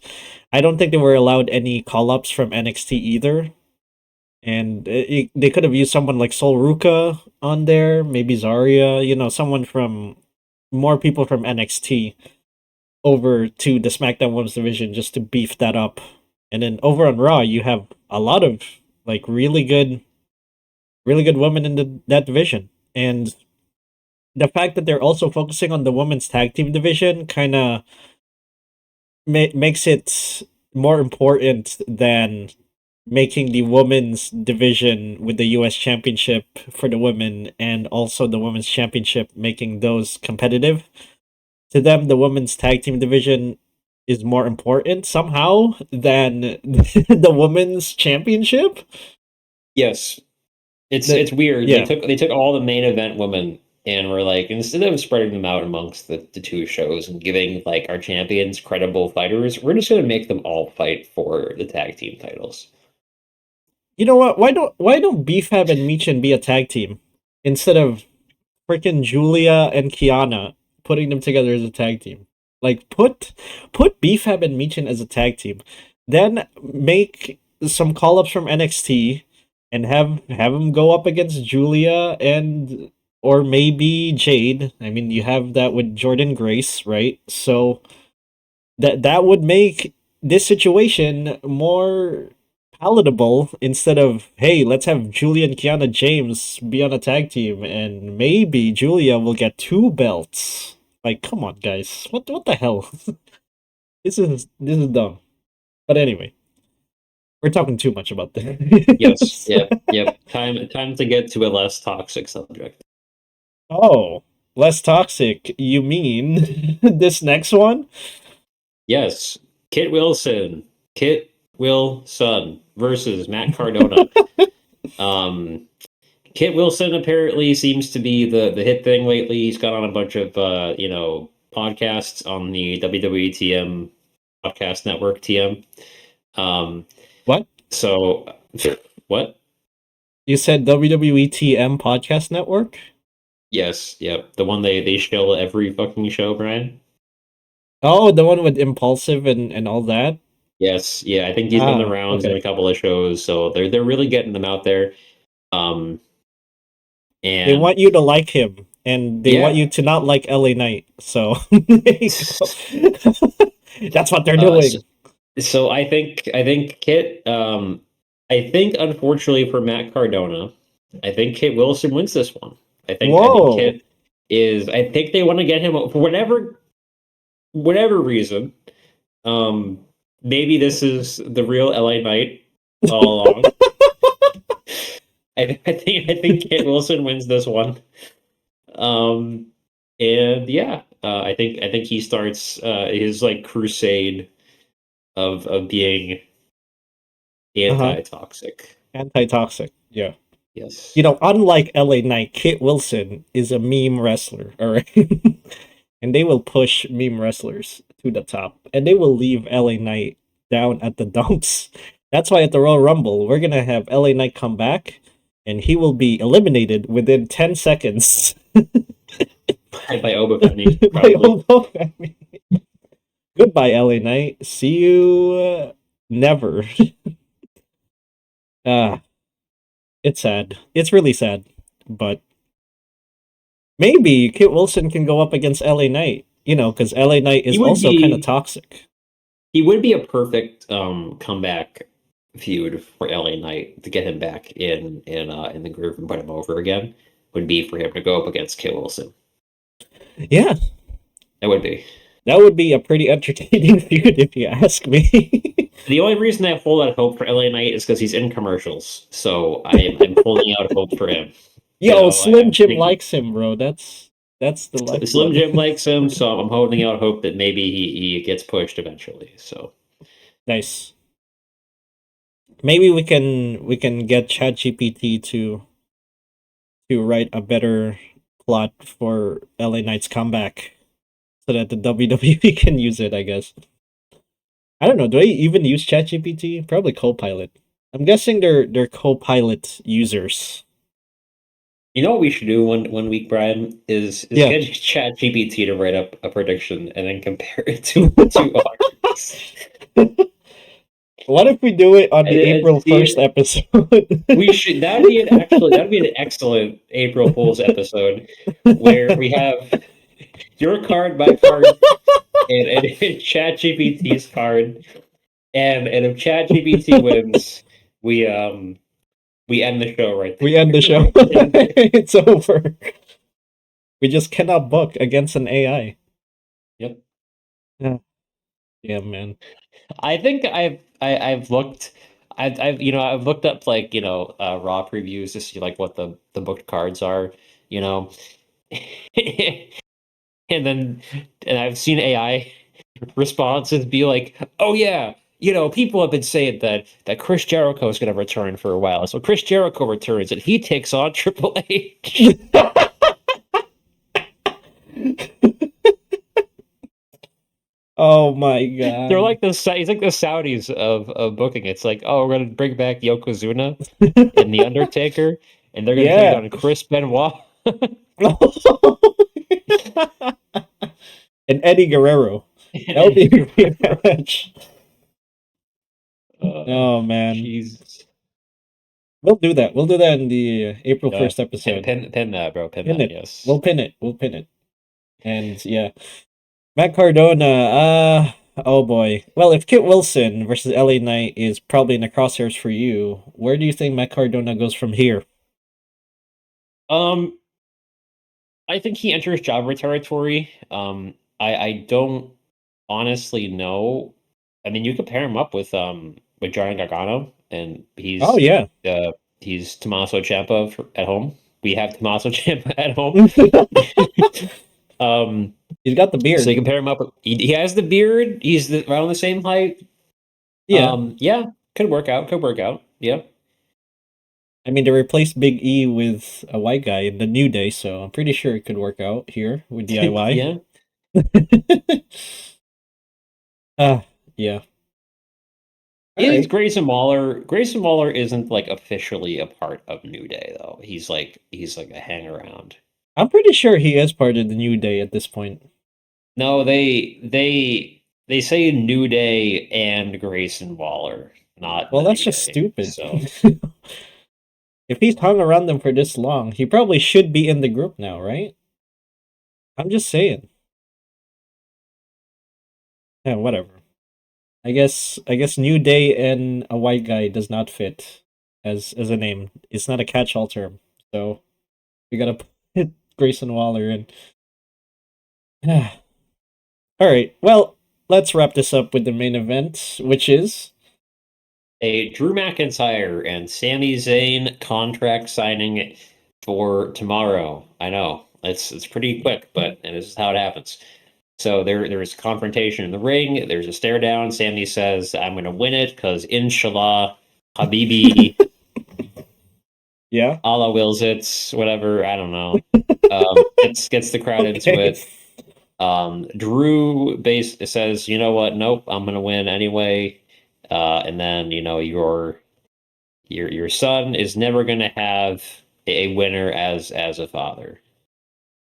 A: I don't think they were allowed any call ups from NXT either. And they could have used someone like Sol Ruka on there, maybe Zarya, someone from more people from NXT over to the SmackDown Women's division just to beef that up. And then over on Raw, you have a lot of like really good women in that division. And the fact that they're also focusing on the women's tag team division kind of makes it more important than making the women's division with the US championship for the women and also the women's championship, making those competitive. To them, the women's tag team division is more important somehow than the women's championship.
B: yes, it's weird.
A: Yeah.
B: They took all the main event women and were like, instead of spreading them out amongst the two shows and giving like our champions credible fighters, we're just gonna make them all fight for the tag team titles.
A: You know what? Why don't BFAB and Michin be a tag team instead of freaking Julia and Kiana putting them together as a tag team? Like put BFAB and Michin as a tag team, then make some call ups from NXT and have them go up against Julia and or maybe Jade. I mean, you have that with Jordan Grace, right? So that would make this situation more palatable instead of, hey, let's have Julia and Kiana James be on a tag team and maybe Julia will get 2 belts. Like, come on, guys. What the hell? This is dumb. But anyway, we're talking too much about
B: Yes,
A: this.
B: yep. Time to get to a less toxic subject.
A: Oh, less toxic. You mean this next one?
B: Yes, Kit Wilson versus Matt Cardona. um, Kit Wilson apparently seems to be the hit thing lately. He's got on a bunch of podcasts on the WWE TM podcast network TM.
A: What?
B: So what?
A: You said WWE TM Podcast Network?
B: Yes, yep. The one they shill every fucking show, Brian.
A: Oh, the one with Impulsive and all that?
B: Yes, yeah. I think he's in the
A: Ah,
B: rounds in
A: okay.
B: a couple of shows, so they're really getting them out there. Um,
A: They
B: and
A: want you to like him, and they want
B: yeah.
A: you to not like LA Knight. So there you go. That's what they're
B: So,
A: doing.
B: so I think Kit. I think unfortunately for Matt Cardona, I think Kit Wilson wins this one. I think
A: Whoa.
B: Kit is. I think they want to get him for whatever reason. Um, maybe this is the real LA Knight all along. I think Kit Wilson wins this one. Um, and yeah, I think he starts his like crusade of being
A: Uh-huh.
B: anti-toxic.
A: Anti-toxic. Yeah.
B: Yes.
A: Unlike LA Knight, Kit Wilson is a meme wrestler, all right? And they will push meme wrestlers to the top, and they will leave LA Knight down at the dumps. That's why at the Royal Rumble, we're gonna have LA Knight come back, and he will be eliminated within 10 seconds
B: By Oba Femi,
A: by
B: probably.
A: Obo Femi. Goodbye, LA Knight. See you never. Ah, it's sad. It's really sad, but maybe Kit Wilson can go up against LA Knight, because LA Knight
B: He
A: is
B: would
A: also kind of
B: be
A: toxic.
B: he would be a perfect comeback feud for LA Knight to get him back in the groove and put him over again. Would be for him to go up against Kit Wilson.
A: Yeah,
B: It would be.
A: that would be a pretty entertaining feud if you ask me.
B: The only reason I hold out hope for LA Knight is because he's in commercials. So I'm holding out hope for him. You
A: Yo,
B: know,
A: Slim
B: I
A: Jim
B: think
A: likes him, bro. That's That's the
B: Slim
A: lifeblood.
B: Jim likes him, so I'm holding out hope that maybe he gets pushed eventually. So
A: Nice. Maybe we can get ChatGPT to write a better plot for LA Knight's comeback so that the WWE can use it, I guess. I don't know. Do they even use ChatGPT? Probably Copilot. I'm guessing they're Copilot users.
B: you know what we should do one week, Brian, is
A: Yeah.
B: get Chat GPT to write up a prediction and then compare it to ours.
A: What if we do it on the
B: And
A: April
B: see
A: 1st episode?
B: we should that'd be an excellent April Fool's episode where we have your card, my card, and Chat GPT's card. And if Chat GPT wins, we we end the show right
A: We end the show.
B: there.
A: It's over. We just cannot book against an AI.
B: Yep.
A: Yeah. Yeah, man.
B: I think I've looked I've I've looked up like raw previews to see like what the booked cards are, you know. And I've seen AI responses be like, "Oh yeah, people have been saying that Chris Jericho is going to return for a while. So Chris Jericho returns and he takes on Triple H."
A: Oh my
B: They're
A: god.
B: like he's like the Saudis of booking. It's like, "Oh, we're going to bring back Yokozuna and The Undertaker and they're going to take
A: Yeah.
B: on Chris Benoit."
A: And Eddie Guerrero. That would be a great match. Oh man.
B: Jesus.
A: We'll do that. We'll do that in the April
B: Yeah.
A: 1st episode.
B: Pin that, bro. Pin
A: Pin
B: that,
A: it.
B: yes.
A: We'll pin it. We'll pin it. And yeah. Matt Cardona, oh boy. Well, if Kit Wilson versus LA Knight is probably in the crosshairs for you, where do you think Matt Cardona goes from here?
B: Um, I think he enters jobber territory. I don't honestly know. I mean, you could pair him up with Johnny Gargano, and
A: Oh yeah.
B: he's Tommaso Ciampa at home. We have Tommaso Ciampa at home.
A: He's got the
B: So you
A: beard.
B: can pair him up. He has the beard. He's around the same height.
A: Yeah.
B: Yeah, could work out. Could work out. Yeah.
A: I mean, they replaced Big E with a white guy in the New Day, so I'm pretty sure it could work out here with DIY.
B: Yeah.
A: Yeah. All
B: Is
A: right.
B: Grayson Waller? Grayson Waller isn't like officially a part of New Day though. He's like a hang around.
A: I'm pretty sure he is part of the New Day at this point.
B: No, they say New Day and Grayson Waller, not
A: Well,
B: the
A: that's
B: New
A: just
B: Day.
A: stupid.
B: So
A: If he's hung around them for this long, he probably should be in the group now, right? I'm just saying. Yeah, whatever. I guess New Day and a white guy does not fit as a name. It's not a catch-all term. So we gotta put Grayson Waller in. All right. Well, let's wrap this up with the main event, which is
B: a Drew McIntyre and Sami Zayn contract signing for tomorrow. I know it's pretty quick, but and this is how it happens. So there's a confrontation in the ring. There's a stare down. Sammy says, "I'm going to win it because inshallah, Habibi,
A: yeah.
B: Allah wills it, whatever. I don't know." Gets the crowd into
A: Okay.
B: it. Drew says, "You know what? Nope, I'm going to win anyway." And then your son is never going to have a winner as a father.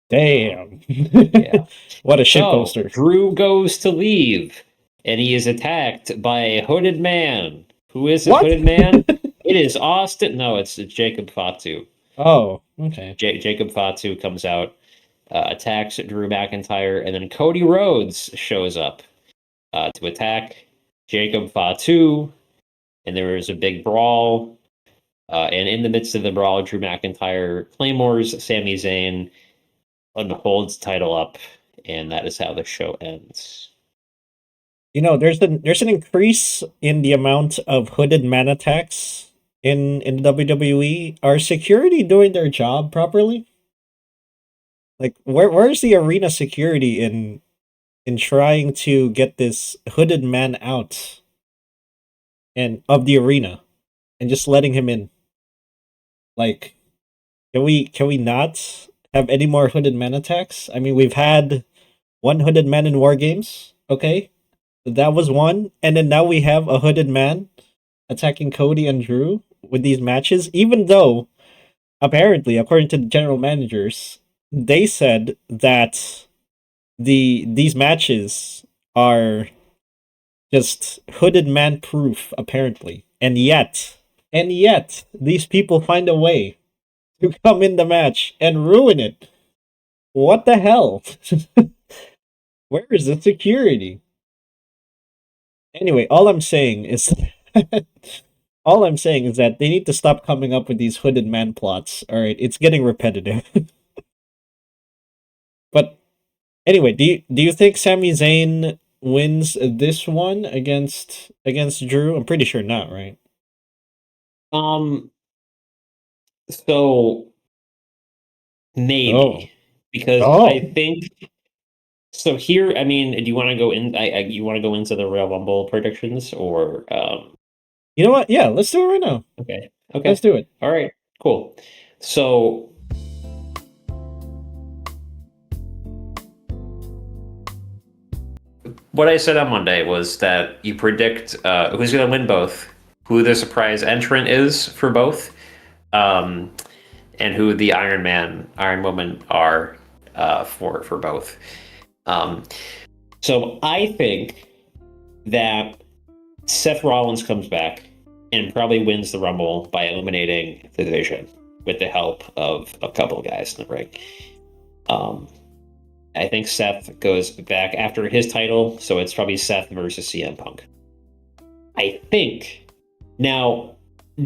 A: Damn.
B: Yeah.
A: What a shit
B: So
A: poster.
B: Drew goes to leave, and he is attacked by a hooded man. Who is this
A: What?
B: hooded man? It is Austin. No, it's Jacob Fatu.
A: Oh, okay.
B: Jacob Fatu comes out, attacks Drew McIntyre, and then Cody Rhodes shows up to attack Jacob Fatu, and there is a big brawl. And in the midst of the brawl, Drew McIntyre claymores Sami Zayn and holds the title up, and that is how the show ends.
A: There's an increase in the amount of hooded man attacks in WWE. Are security doing their job properly? Like, where's the arena security in trying to get this hooded man out and of the arena and just letting him in? Like, can we not have any more hooded man attacks? I mean, we've had one hooded man in war games. Okay, that was one, and then now we have a hooded man attacking Cody and Drew with these matches. Even though apparently, according to the general managers, they said that these matches are just hooded man proof. Apparently, and yet, these people find a way to come in the match and ruin it. What the hell? Where is the security? Anyway, all I'm saying is all I'm saying is that they need to stop coming up with these hooded man plots. All right, it's getting repetitive. But anyway, do you think Sami Zayn wins this one against Drew? I'm pretty sure not, right?
B: Um, so
A: Oh,
B: maybe because I
A: oh.
B: think so. Here, I mean, do you want to go in? You want to go into the Royal Rumble predictions, or
A: You know what? Yeah, let's do it right now.
B: okay,
A: Let's
B: okay,
A: do it.
B: all right, cool. So what I said on Monday was that you predict who's going to win both, who the surprise entrant is for both, um, and who the Iron Man, Iron Woman are for both. Um, so I think that Seth Rollins comes back and probably wins the Rumble by eliminating the division with the help of a couple of guys in the ring. Um, I think Seth goes back after his title, so it's probably Seth versus CM Punk. I think. Now,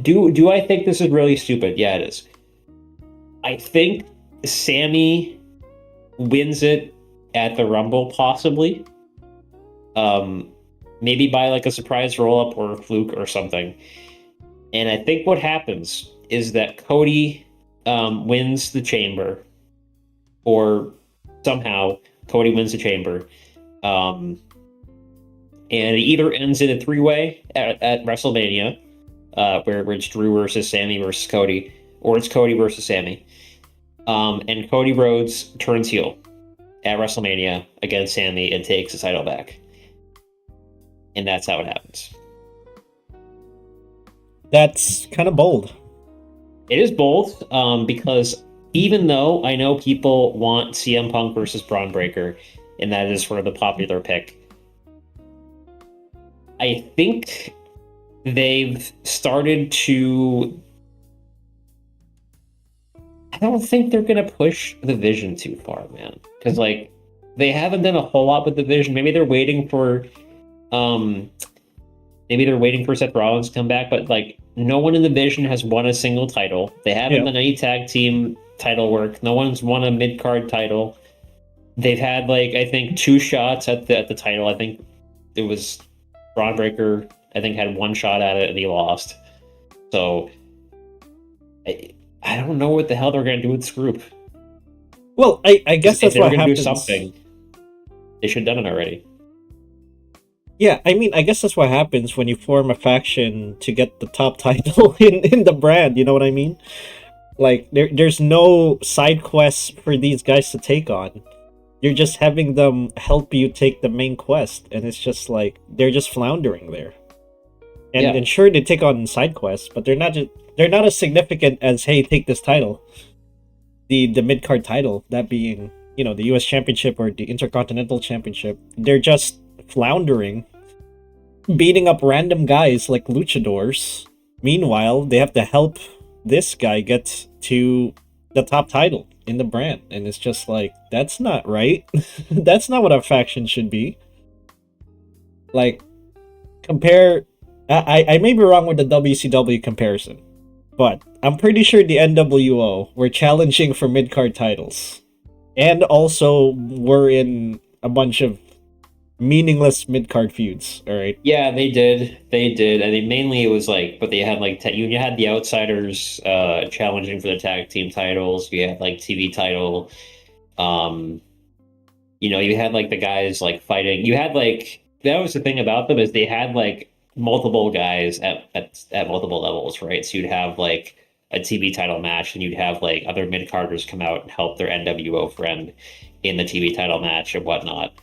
B: do I think this is really stupid? Yeah, it is. I think Sammy wins it at the Rumble, possibly. Maybe by like a surprise roll up or a fluke or something. And I think what happens is that Cody wins the Chamber, or somehow Cody wins the Chamber. And it either ends in a three-way at WrestleMania, where it's Drew versus Sammy versus Cody, or it's Cody versus Sammy. And Cody Rhodes turns heel at WrestleMania against Sammy and takes the title back. And that's how it happens.
A: That's kind of bold.
B: It is bold, because even though I know people want CM Punk versus Braun Breaker, and that is sort of the popular pick, I think they've started to. I don't think they're going to push the Vision too far, man. Because, like, they haven't done a whole lot with the Vision. Maybe they're waiting for. Maybe they're waiting for Seth Rollins to come back, but, like, no one in the Vision has won a single title. They haven't done any tag team title work. No one's won a mid card title. They've had, like, I think 2 shots at the title. I think it was Braun Breaker, I think, had 1 shot at it and he lost. So I don't know what the hell they're going to do with this group.
A: Well, I guess that's what happens.
B: Do something, they should have done it already.
A: Yeah, I mean, I guess that's what happens when you form a faction to get the top title in the brand, you know what I mean? Like, there's no side quests for these guys to take on. You're just having them help you take the main quest, and it's just like, they're just floundering there. And sure, they take on side quests, but they're not as significant as, hey, take this title. The mid-card title, that being, the US Championship or the Intercontinental Championship. They're just floundering, beating up random guys like luchadors. Meanwhile, they have to help this guy get to the top title in the brand, and it's just like, that's not right. That's not what a faction should be. Like, compare. I may be wrong with the WCW comparison, but I'm pretty sure the NWO were challenging for mid-card titles, and also were in a bunch of meaningless mid-card feuds. All right.
B: Yeah, they did. They did. I mean, mainly it was like, but they had like you had the Outsiders challenging for the tag team titles. You had like TV title You had like the guys like fighting. You had like that was the thing about them is they had like multiple guys at multiple levels, right? So you'd have like a TV title match, and you'd have like other mid carders come out and help their NWO friend in the TV title match and whatnot.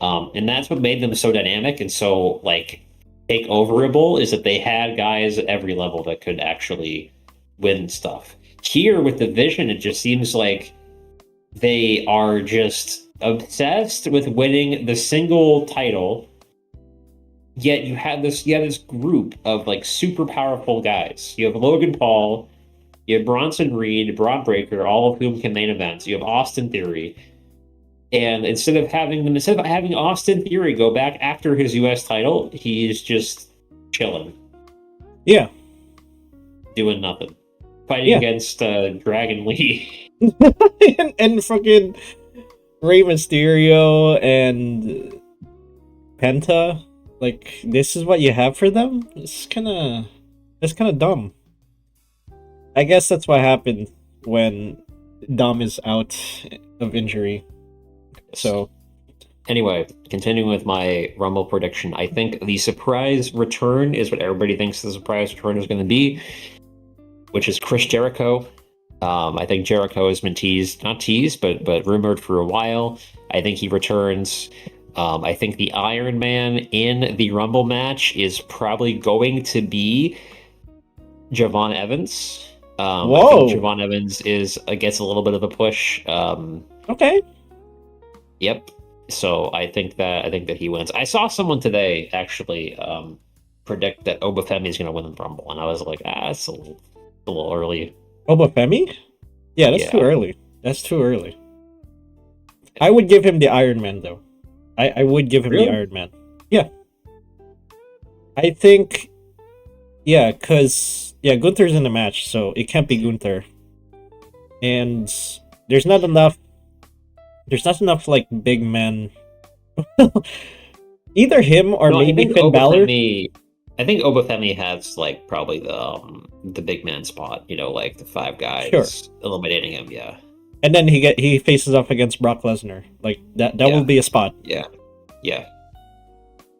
B: And that's what made them so dynamic and so like take overable is that they had guys at every level that could actually win stuff. Here with the Vision, it just seems like they are just obsessed with winning the single title. Yet you have this group of like super powerful guys. You have Logan Paul, you have Bronson Reed, Braun Breaker, all of whom can main events. You have Austin Theory. And instead of having Austin Theory go back after his US title, he's just chilling.
A: Yeah.
B: Doing nothing. Fighting against Dragon Lee.
A: and fucking Rey Mysterio and Penta. Like, this is what you have for them? It's kinda dumb. I guess that's what happened when Dom is out of injury. So,
B: anyway, continuing with my Rumble prediction, I think the surprise return is what everybody thinks the surprise return is going to be, which is Chris Jericho. I think Jericho has been not teased, but rumored for a while. I think he returns. I think the Iron Man in the Rumble match is probably going to be Javon Evans.
A: Whoa.
B: I think Javon Evans gets a little bit of a push.
A: Okay.
B: Yep. So I think that he wins. I saw someone today actually predict that Obafemi is going to win the Rumble, and I was like, it's a little early.
A: Obafemi? Yeah, that's too early. That's too early. I would give him the Iron Man though. I would give him the Iron Man. Yeah. I think. Yeah, because Gunther's in the match, so it can't be Gunther. And there's not enough like big men. Either him or maybe Finn Balor.
B: I think Obafemi has like probably the big man spot. Like the 5 guys eliminating him. Yeah.
A: And then he faces off against Brock Lesnar. Like that will be a spot.
B: Yeah. Yeah.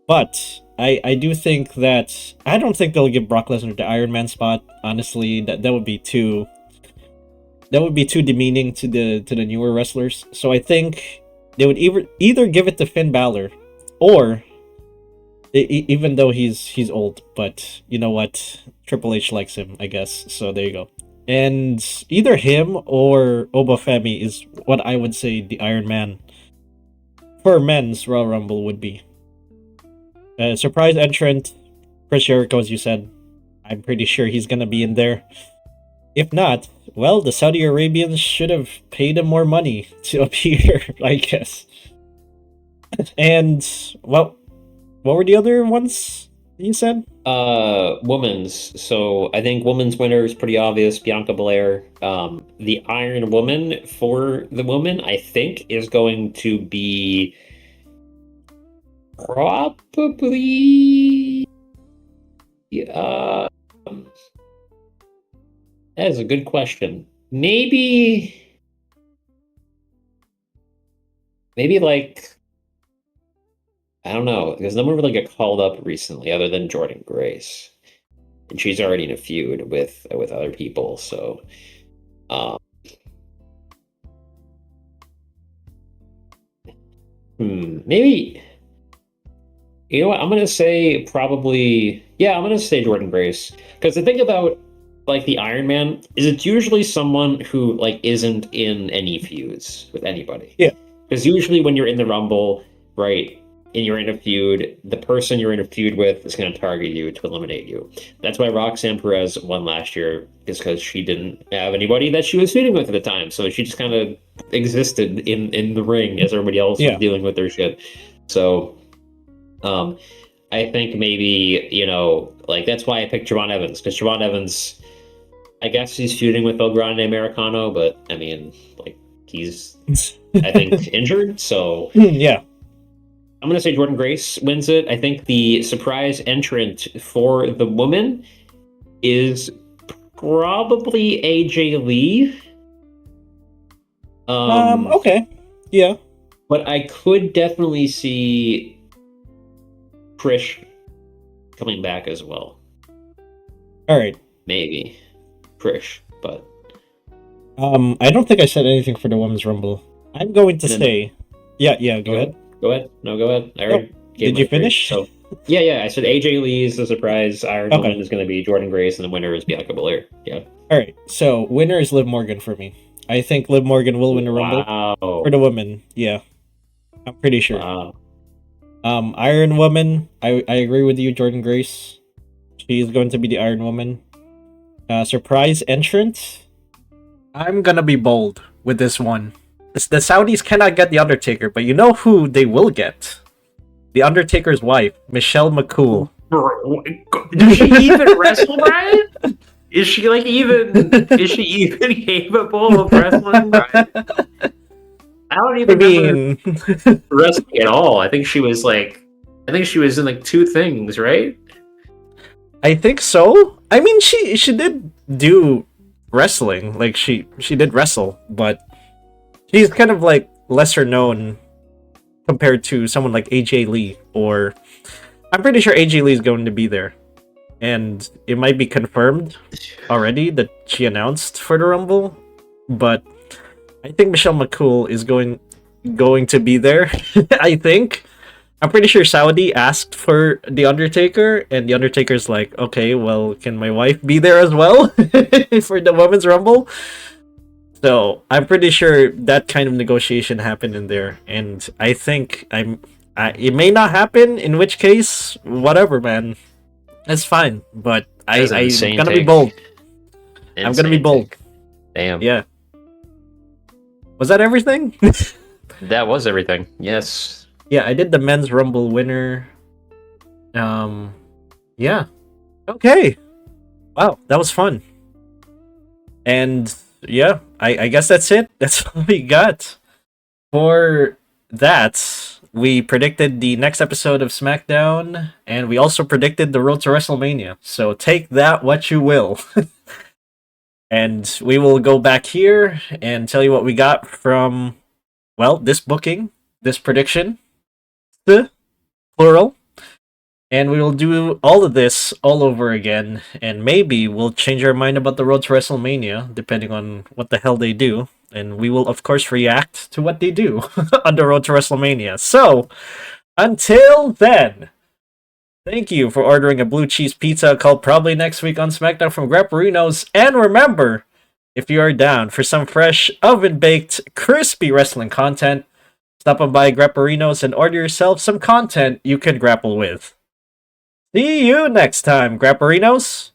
A: But I do think that I don't think they'll give Brock Lesnar the Iron Man spot. Honestly, that would be too demeaning to the newer wrestlers. So I think they would either give it to Finn Balor, or even though he's old, but you know what, Triple H likes him, I guess. So there you go. And either him or Obafemi is what I would say the Iron Man for men's Royal Rumble would be. Surprise entrant, Chris Jericho, as you said. I'm pretty sure he's gonna be in there. If not, well, the Saudi Arabians should have paid him more money to appear, I guess. And what were the other ones you said?
B: Women's. So I think women's winner is pretty obvious, Bianca Belair. The Iron Woman for the woman, I think, is going to be probably that is a good question. Maybe like I don't know, because no one really got called up recently other than Jordan Grace. And she's already in a feud with other people, so maybe you know what? I'm gonna say Jordan Grace. Because the thing about like the Iron Man is it's usually someone who like isn't in any feuds with anybody.
A: Yeah.
B: Because usually when you're in the Rumble, right, and you're in a feud, the person you're in a feud with is going to target you to eliminate you. That's why Roxanne Perez won last year, is because she didn't have anybody that she was feuding with at the time. So she just kind of existed in the ring as everybody else was dealing with their shit. So I think maybe, like that's why I picked Javon Evans, because Javon Evans, I guess he's feuding with El Grande Americano, but I mean, like he's, I think, injured. So
A: yeah.
B: I'm going to say Jordan Grace wins it. I think the surprise entrant for the woman is probably AJ Lee.
A: Okay. Yeah.
B: But I could definitely see Krish coming back as well.
A: All right.
B: Maybe Krish, but
A: I don't think I said anything for the women's rumble. I'm going to
B: No, no.
A: say, yeah. Go ahead.
B: Go ahead. No, go ahead. I already gave
A: Did
B: my
A: you
B: three.
A: finish?
B: So yeah. I said AJ Lee is the surprise. Iron
A: Okay.
B: Woman is going to be Jordan Grace, and the winner is Bianca Belair. Yeah.
A: All right. So winner is Liv Morgan for me. I think Liv Morgan will win the rumble
B: Wow.
A: for the women. Yeah, I'm pretty sure.
B: Wow.
A: Iron Woman. I agree with you, Jordan Grace. She is going to be the Iron Woman. Surprise entrant. I'm gonna be bold with this one. The Saudis cannot get the Undertaker, but you know who they will get? The Undertaker's wife, Michelle McCool.
B: Does she even wrestle, Brian? Is she even capable of wrestling, Brian? I don't even remember wrestling at all. I think she was in like two things, right?
A: I think so. I mean, she did do wrestling. Like she did wrestle, but she's kind of like lesser known compared to someone like AJ Lee, or I'm pretty sure AJ Lee is going to be there. And it might be confirmed already that she announced for the Rumble, but I think Michelle McCool is going to be there. I think. I'm pretty sure Saudi asked for The Undertaker, and The Undertaker's like, okay, well, can my wife be there as well for the Women's Rumble? So I'm pretty sure that kind of negotiation happened in there, and I think it may not happen, in which case, whatever, man. It's fine, but I'm gonna be bold. I'm gonna be bold.
B: Damn.
A: Yeah. Was that everything?
B: That was everything. Yes.
A: Yeah, I did the men's rumble winner. Yeah. Okay. Wow, that was fun. And yeah, I guess that's it. That's all we got. For that, we predicted the next episode of Smackdown, and we also predicted the road to WrestleMania. So take that what you will. And we will go back here and tell you what we got from, well, this booking, this prediction, the plural. And we will do all of this all over again, and maybe we'll change our mind about the road to WrestleMania, depending on what the hell they do. And we will, of course, react to what they do on the road to WrestleMania. So, until then, thank you for ordering a blue cheese pizza called Probably Next Week on SmackDown from Grapperinos. And remember, if you are down for some fresh, oven-baked, crispy wrestling content, stop on by Grapperinos and order yourself some content you can grapple with. See you next time, Grapperinos!